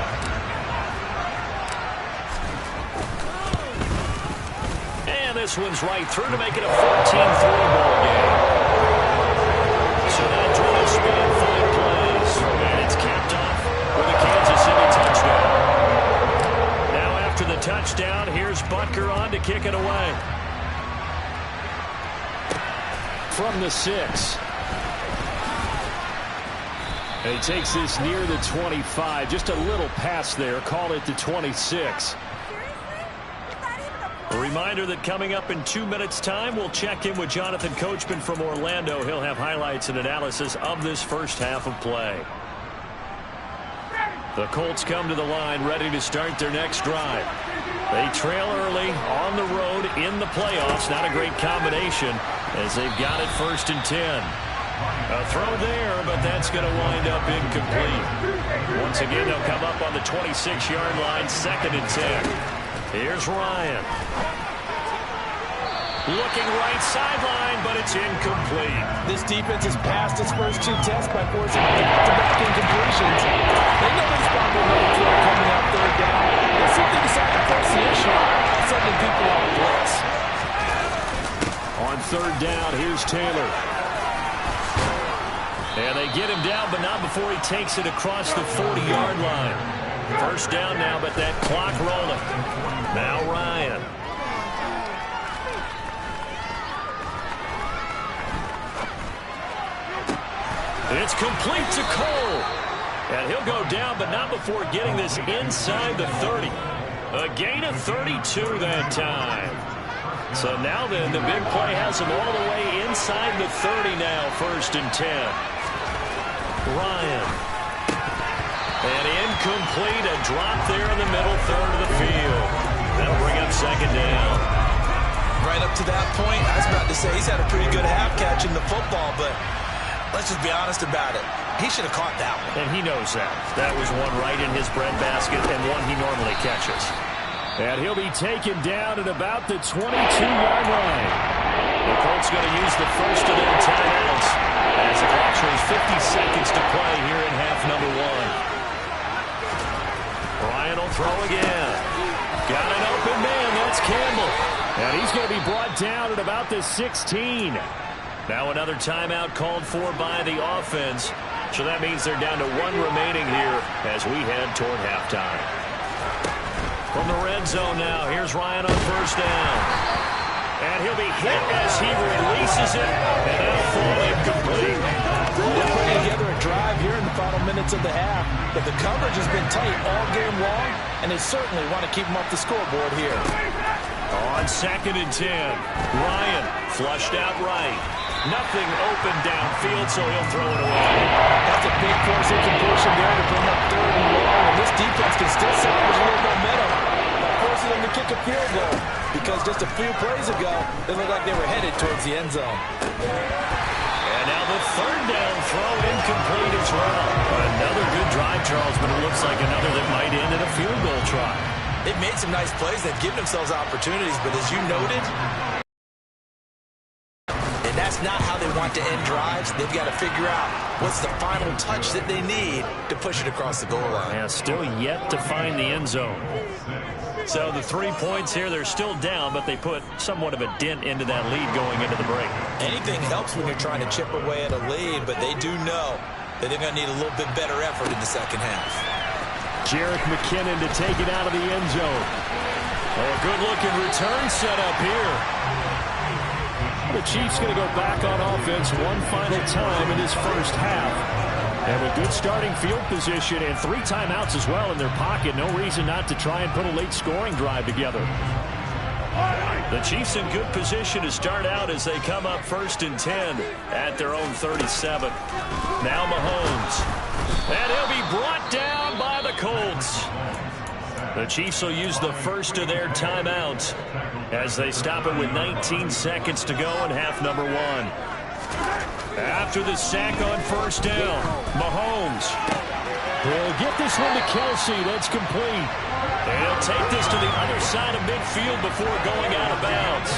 And this one's right through to make it a 14-3 ball game. So that drive spanned 5 plays. And it's capped off with a Kansas City touchdown. Now after the touchdown, here's Butker on to kick it away. From the 6. And he takes this near the 25. Just a little pass there. Call it the 26. A reminder that coming up in 2 minutes' time, we'll check in with Jonathan Coachman from Orlando. He'll have highlights and analysis of this first half of play. The Colts come to the line ready to start their next drive. They trail early on the road in the playoffs. Not a great combination as they've got it 1st and 10. A throw there, but that's going to wind up incomplete. Once again, they'll come up on the 26-yard line, 2nd and 10. Here's Ryan. Looking right sideline, but it's incomplete. This defense has passed its first 2 tests by forcing back-to-back incompletions. They know there's probably another throw coming out 3rd down. They simply decided to force the issue by sending people on blitz. On 3rd down, here's Taylor. And they get him down, but not before he takes it across the 40-yard line. 1st down now, but that clock rolling. Now Ryan. It's complete to Cole. And he'll go down, but not before getting this inside the 30. A gain of 32 that time. So now then, the big play has him all the way inside the 30 now, 1st and 10. Ryan. And incomplete, a drop there in the middle 3rd of the field. That'll bring up 2nd down. Right up to that point, I was about to say he's had a pretty good half catching the football, but let's just be honest about it. He should have caught that one. And he knows that. That was one right in his breadbasket and one he normally catches. And he'll be taken down at about the 22-yard line. The Colts going to use the first of their timeouts as the clock shows 50 seconds to play here in half number 1. Ryan will throw again. Got an open man. That's Campbell. And he's going to be brought down at about the 16. Now another timeout called for by the offense. So that means they're down to 1 remaining here as we head toward halftime. From the red zone now, here's Ryan on 1st down. And he'll be hit as he releases it, and that'll fall incomplete. They're putting together a drive here in the final minutes of the half, but the coverage has been tight all game long, and they certainly want to keep them off the scoreboard here. On 2nd and 10, Ryan flushed out right. Nothing open downfield, so he'll throw it away. That's a big force incompletion there to bring up 3rd and long, and this defense can still salvage a little momentum by forcing them to kick a field goal, because just a few plays ago, they looked like they were headed towards the end zone. And now the 3rd down throw incomplete as well. Another good drive, Charles, but it looks like another that might end in a field goal try. They've made some nice plays. They've given themselves opportunities, but as you noted, and that's not how they want to end drives. They've got to figure out what's the final touch that they need to push it across the goal line. Yeah, still yet to find the end zone. So the 3 points here, they're still down, but they put somewhat of a dent into that lead going into the break. Anything helps when you're trying to chip away at a lead, but they do know that they're going to need a little bit better effort in the second half. Jerick McKinnon to take it out of the end zone. A good-looking return set up here. The Chiefs going to go back on offense one final time in this first half. And with good starting field position and 3 timeouts as well in their pocket, no reason not to try and put a late scoring drive together. The Chiefs in good position to start out as they come up 1st and 10 at their own 37. Now Mahomes. And he'll be brought down by the Colts. The Chiefs will use the first of their timeouts as they stop it with 19 seconds to go in half number 1. After the sack on 1st down, Mahomes. He'll get this one to Kelce. That's complete. And he'll take this to the other side of midfield before going out of bounds.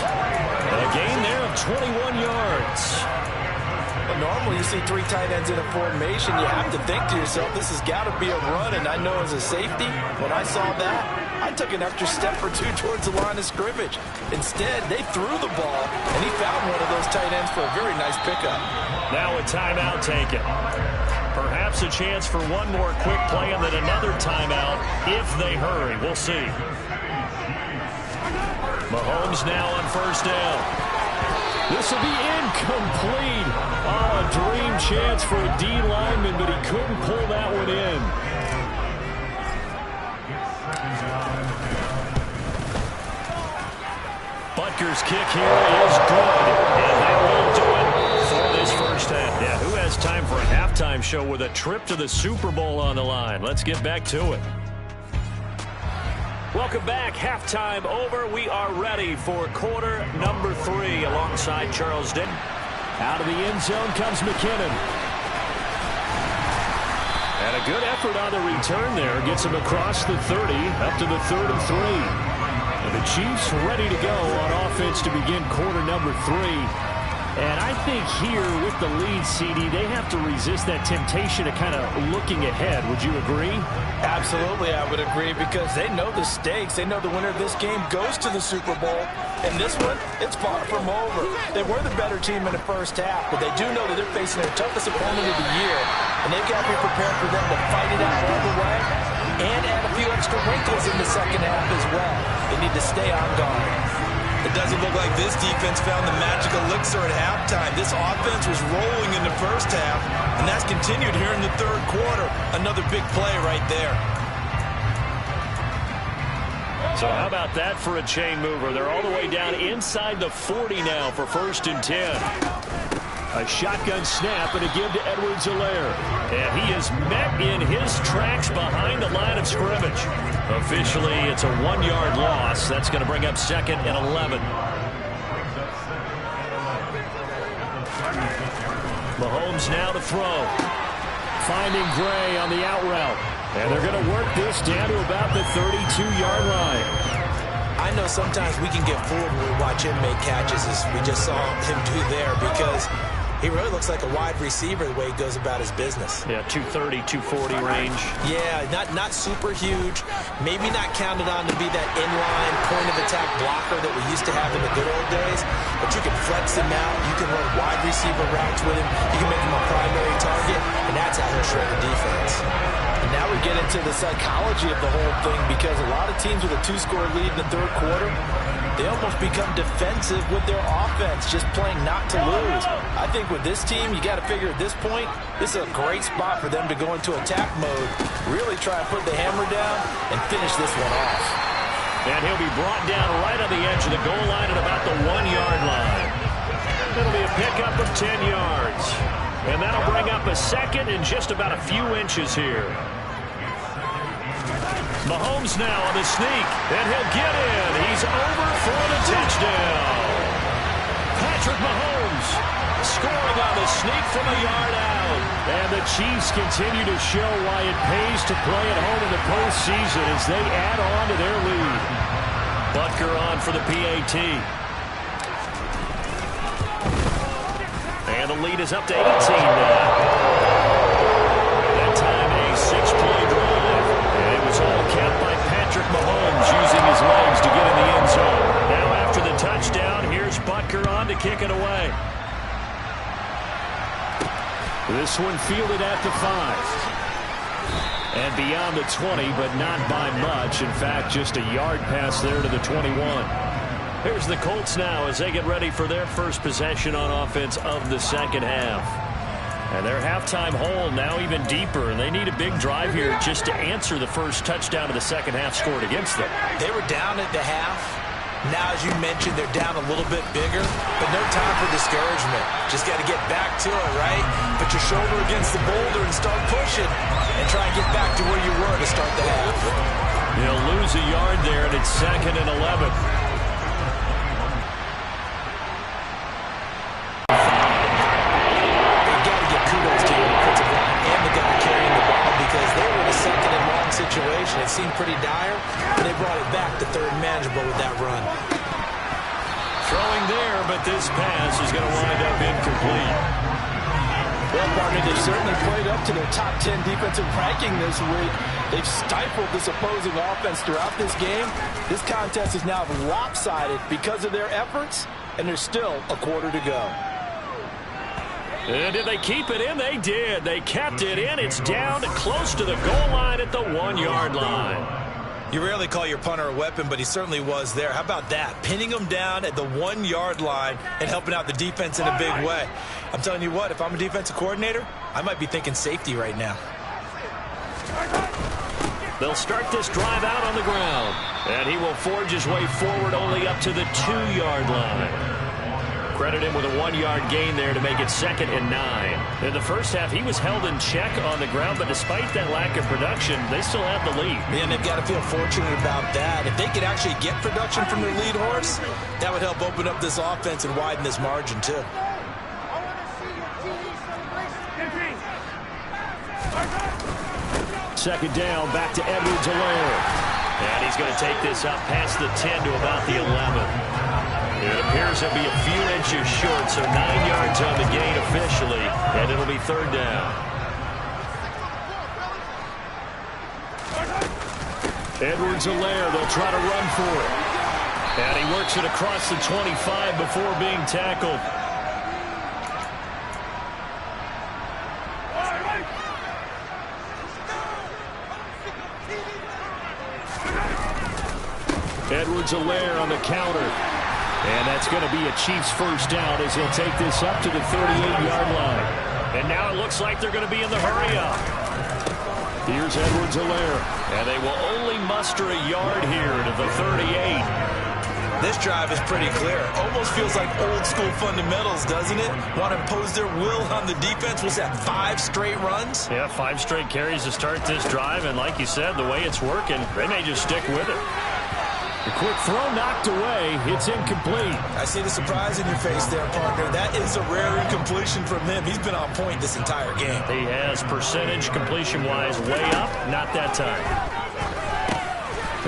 A gain there of 21 yards. Well, normally you see 3 tight ends in a formation. You have to think to yourself, this has got to be a run. And I know as a safety, when I saw that, I took an extra step or 2 towards the line of scrimmage. Instead, they threw the ball, and he found one of those tight ends for a very nice pickup. Now a timeout taken. Perhaps a chance for one more quick play and then another timeout if they hurry. We'll see. Mahomes now on 1st down. This will be incomplete. Oh, a dream chance for a D lineman, but he couldn't pull that one in. Butker's kick here is good, and that will do it for this first half. Yeah, who has time for a halftime show with a trip to the Super Bowl on the line? Let's get back to it. Welcome back. Halftime over. We are ready for quarter number 3 alongside Charles Denton. Out of the end zone comes McKinnon. And a good effort on the return there. Gets him across the 30 up to the 3rd and 3. And the Chiefs ready to go on offense to begin quarter number 3. And I think here with the lead, CD, they have to resist that temptation of kind of looking ahead. Would you agree? Absolutely, I would agree, because they know the stakes. They know the winner of this game goes to the Super Bowl. And this one, it's far from over. They were the better team in the first half, but they do know that they're facing their toughest opponent of the year. And they've got to be prepared for them to fight it out all the way and add a few extra wrinkles in the second half as well. They need to stay on guard. It doesn't look like this defense found the magic elixir at halftime. This offense was rolling in the first half, and that's continued here in the 3rd quarter. Another big play right there. So how about that for a chain mover? They're all the way down inside the 40 now for 1st and 10. A shotgun snap and a give to Edwards-Helaire. And he is met in his tracks behind the line of scrimmage. Officially, it's a 1-yard loss. That's going to bring up 2nd and 11. Mahomes now to throw. Finding Gray on the out route. And they're going to work this down to about the 32-yard line. I know sometimes we can get fooled when we watch him make catches, as we just saw him do there, because he really looks like a wide receiver the way he goes about his business. Yeah, 230, 240 range. Yeah, not super huge. Maybe not counted on to be that inline point-of-attack blocker that we used to have in the good old days. But you can flex him out. You can run wide receiver routes with him. You can make him a primary target, and that's how he'll shred the defense. And now we get into the psychology of the whole thing, because a lot of teams with a 2-score lead in the 3rd quarter, they almost become defensive with their offense, just playing not to lose. I think with this team, you got to figure at this point, this is a great spot for them to go into attack mode, really try to put the hammer down and finish this one off. And he'll be brought down right on the edge of the goal line at about the 1-yard line. It'll be a pickup of 10 yards. And that'll bring up a 2nd and just about a few inches here. Mahomes now on the sneak, and he'll get in. He's over for the touchdown. Patrick Mahomes scoring on the sneak from a yard out. And the Chiefs continue to show why it pays to play at home in the postseason as they add on to their lead. Butker on for the PAT. And the lead is up to 18 now. That time a 6-play drive. And it was all capped by Patrick Mahomes using his legs to get in the end zone. Now after the touchdown, here's Butker on to kick it away. This one fielded at the 5. And beyond the 20, but not by much. In fact, just a yard pass there to the 21. Here's the Colts now as they get ready for their first possession on offense of the second half. And their halftime hole now even deeper, and they need a big drive here just to answer the first touchdown of the second half scored against them. They were down at the half. Now, as you mentioned, they're down a little bit bigger, but no time for discouragement. Just got to get back to it, right? Put your shoulder against the boulder and start pushing and try and get back to where you were to start the half. They'll lose a yard there, and it's 2nd and 11. Situation. It seemed pretty dire, but they brought it back to third manageable with that run. Throwing there, but this pass is going to wind up incomplete. Well, partner, they've certainly played up to their top 10 defensive ranking this week. They've stifled this opposing offense throughout this game. This contest is now lopsided because of their efforts, and there's still a quarter to go. And did they keep it in? They did. They kept it in. It's down close to the goal line at the 1-yard line. You rarely call your punter a weapon, but he certainly was there. How about that? Pinning him down at the 1-yard line and helping out the defense in a big way. I'm telling you what, if I'm a defensive coordinator, I might be thinking safety right now. They'll start this drive out on the ground. And he will forge his way forward only up to the 2-yard line. Credit him with a 1-yard gain there to make it 2nd and 9. In the first half, he was held in check on the ground, but despite that lack of production, they still have the lead. And they've got to feel fortunate about that. If they could actually get production from their lead horse, that would help open up this offense and widen this margin, too. Second down, back to Edwards-Helaire. And he's going to take this up past the 10 to about the 11. It appears he'll be a few inches short, so 9 yards on the gain officially, and it'll be 3rd down. Edwards-Helaire, they'll try to run for it. And he works it across the 25 before being tackled. Edwards-Helaire on the counter. And that's going to be a Chiefs first down as he'll take this up to the 38-yard line. And now it looks like they're going to be in the hurry-up. Here's Edwards-Helaire. And they will only muster a yard here to the 38. This drive is pretty clear. Almost feels like old-school fundamentals, doesn't it? Want to impose their will on the defense. Was that 5 straight runs? Yeah, 5 straight carries to start this drive. And like you said, the way it's working, they may just stick with it. The quick throw knocked away. It's incomplete. I see the surprise in your face there, partner. That is a rare incompletion from him. He's been on point this entire game. He has percentage completion-wise way up. Not that time.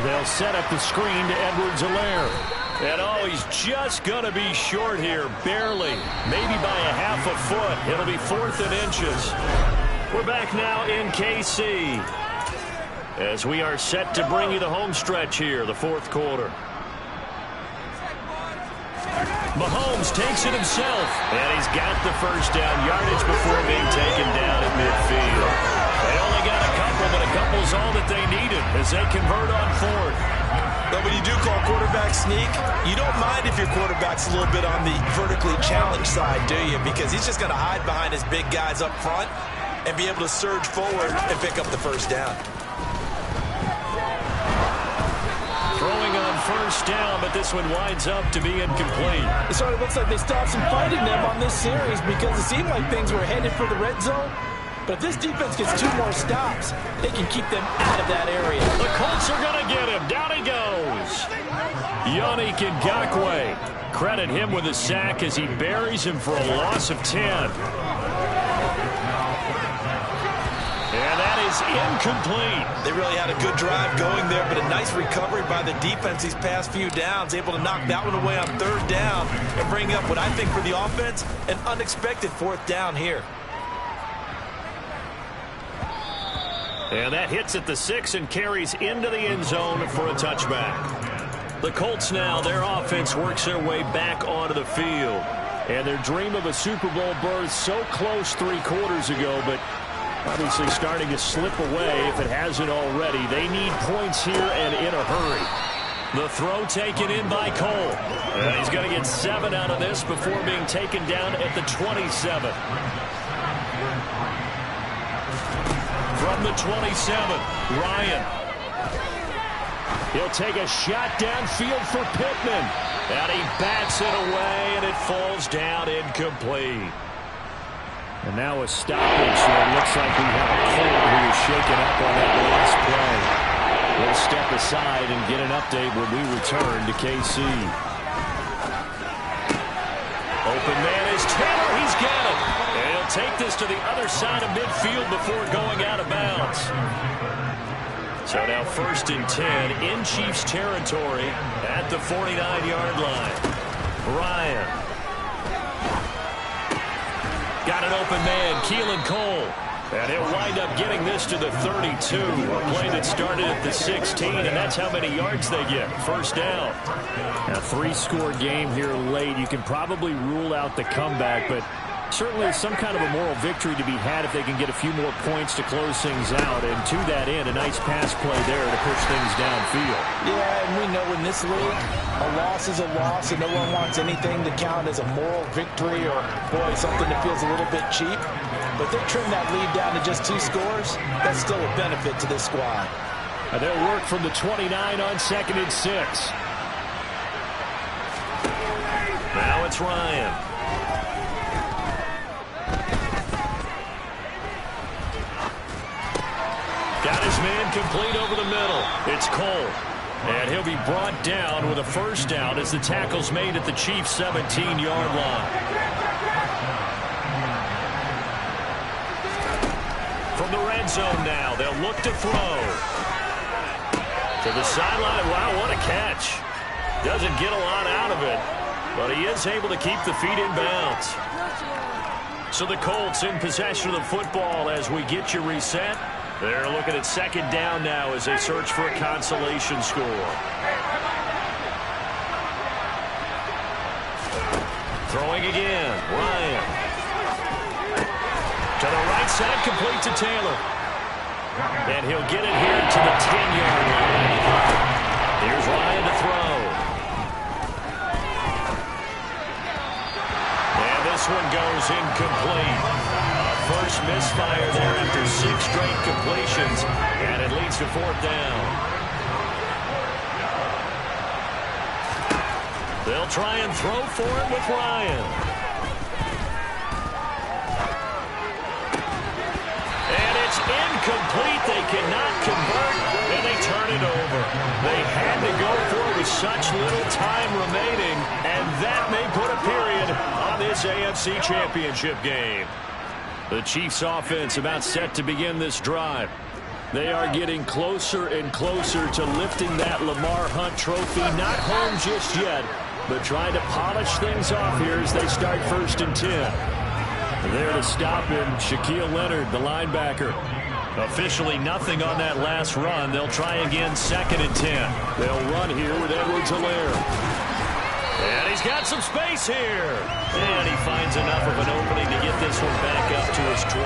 They'll set up the screen to Edwards-Helaire. And oh, he's just going to be short here. Barely. Maybe by a half a foot. It'll be 4th and inches. We're back now in KC, as we are set to bring you the home stretch here, the 4th quarter. Mahomes takes it himself, and he's got the first down yardage before being taken down at midfield. They only got a couple, but a couple's all that they needed as they convert on 4th. But when you do call quarterback sneak, you don't mind if your quarterback's a little bit on the vertically challenged side, do you? Because he's just going to hide behind his big guys up front and be able to surge forward and pick up the first down. Throwing on first down, but this one winds up to be incomplete. It sort of looks like they stopped some fight in them on this series because it seemed like things were headed for the red zone. But if this defense gets 2 more stops, they can keep them out of that area. The Colts are going to get him. Down he goes. Yannick Ngakoue. Credit him with a sack as he buries him for a loss of 10. And that is incomplete. They really had a good drive going there, but a nice recovery by the defense these past few downs, able to knock that one away on 3rd down and bring up what I think for the offense, an unexpected 4th down here. And that hits at the 6 and carries into the end zone for a touchback. The Colts now, their offense works their way back onto the field. And their dream of a Super Bowl berth so close 3 quarters ago, but Obviously starting to slip away if it hasn't already. They need points here and in a hurry. The throw taken in by Cole. And he's going to get 7 out of this before being taken down at the 27. From the 27, Ryan. He'll take a shot downfield for Pittman. And he bats it away, and it falls down incomplete. And now a stoppage. It looks like we have a Cole who is shaken up on that last play. We'll step aside and get an update when we return to KC. Open man is Taylor. He's got it. And he'll take this to the other side of midfield before going out of bounds. So now 1st and 10 in Chiefs territory at the 49-yard line. Ryan. Got an open man, Keelan Cole. And he'll wind up getting this to the 32. A play that started at the 16, and that's how many yards they get. 1st down. A 3-score game here late. You can probably rule out the comeback, but certainly some kind of a moral victory to be had if they can get a few more points to close things out. And to that end, a nice pass play there to push things downfield. Yeah, and we know in this league, a loss is a loss, and no one wants anything to count as a moral victory or, boy, something that feels a little bit cheap. But they trim that lead down to just 2 scores. That's still a benefit to this squad. And they'll work from the 29 on 2nd and 6. Now it's Ryan. Got his man complete over the middle. It's Cole. And he'll be brought down with a 1st down as the tackle's made at the Chiefs' 17-yard line. From the red zone now, they'll look to throw. To the sideline. Wow, what a catch. Doesn't get a lot out of it, but he is able to keep the feet in bounds. So the Colts in possession of the football as we get you reset. They're looking at 2nd down now as they search for a consolation score. Throwing again, Ryan. To the right side, complete to Taylor. And he'll get it here to the 10-yard line. Here's Ryan to throw. And this one goes incomplete. First misfire there after 6 straight completions, and it leads to 4th down. They'll try and throw for it with Ryan. And it's incomplete. They cannot convert, and they turn it over. They had to go for it with such little time remaining, and that may put a period on this AFC Championship game. The Chiefs offense about set to begin this drive. They are getting closer and closer to lifting that Lamar Hunt trophy. Not home just yet, but trying to polish things off here as they start 1st and 10. There to stop him, Shaquille Leonard, the linebacker. Officially nothing on that last run. They'll try again 2nd and 10. They'll run here with Edwards-Helaire. And he's got some space here. And he finds enough of an opening to get this one back up to his 20.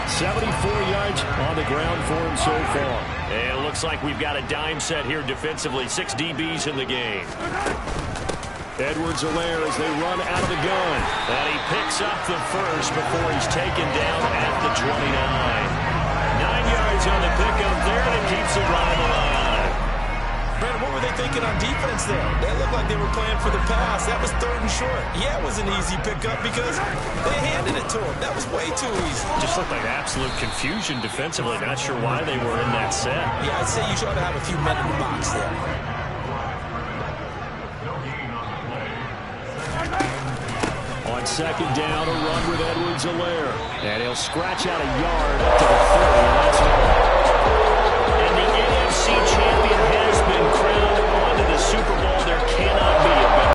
74 yards on the ground for him so far. And it looks like we've got a dime set here defensively. 6 DBs in the game. Edwards-Helaire as they run out of the gun. And he picks up the first before he's taken down at the 29. 9 yards on the pickup there, and it keeps the drive alive. Brandon, what were they thinking on defense there? They looked like they were playing for the pass. That was 3rd and short. Yeah, it was an easy pickup because they handed it to him. That was way too easy. Just looked like absolute confusion defensively. Not sure why they were in that set. Yeah, I'd say you should have a few men in the box there. On 2nd down, a run with Edwards-Helaire. And he'll scratch out a yard up to the 30. That's all.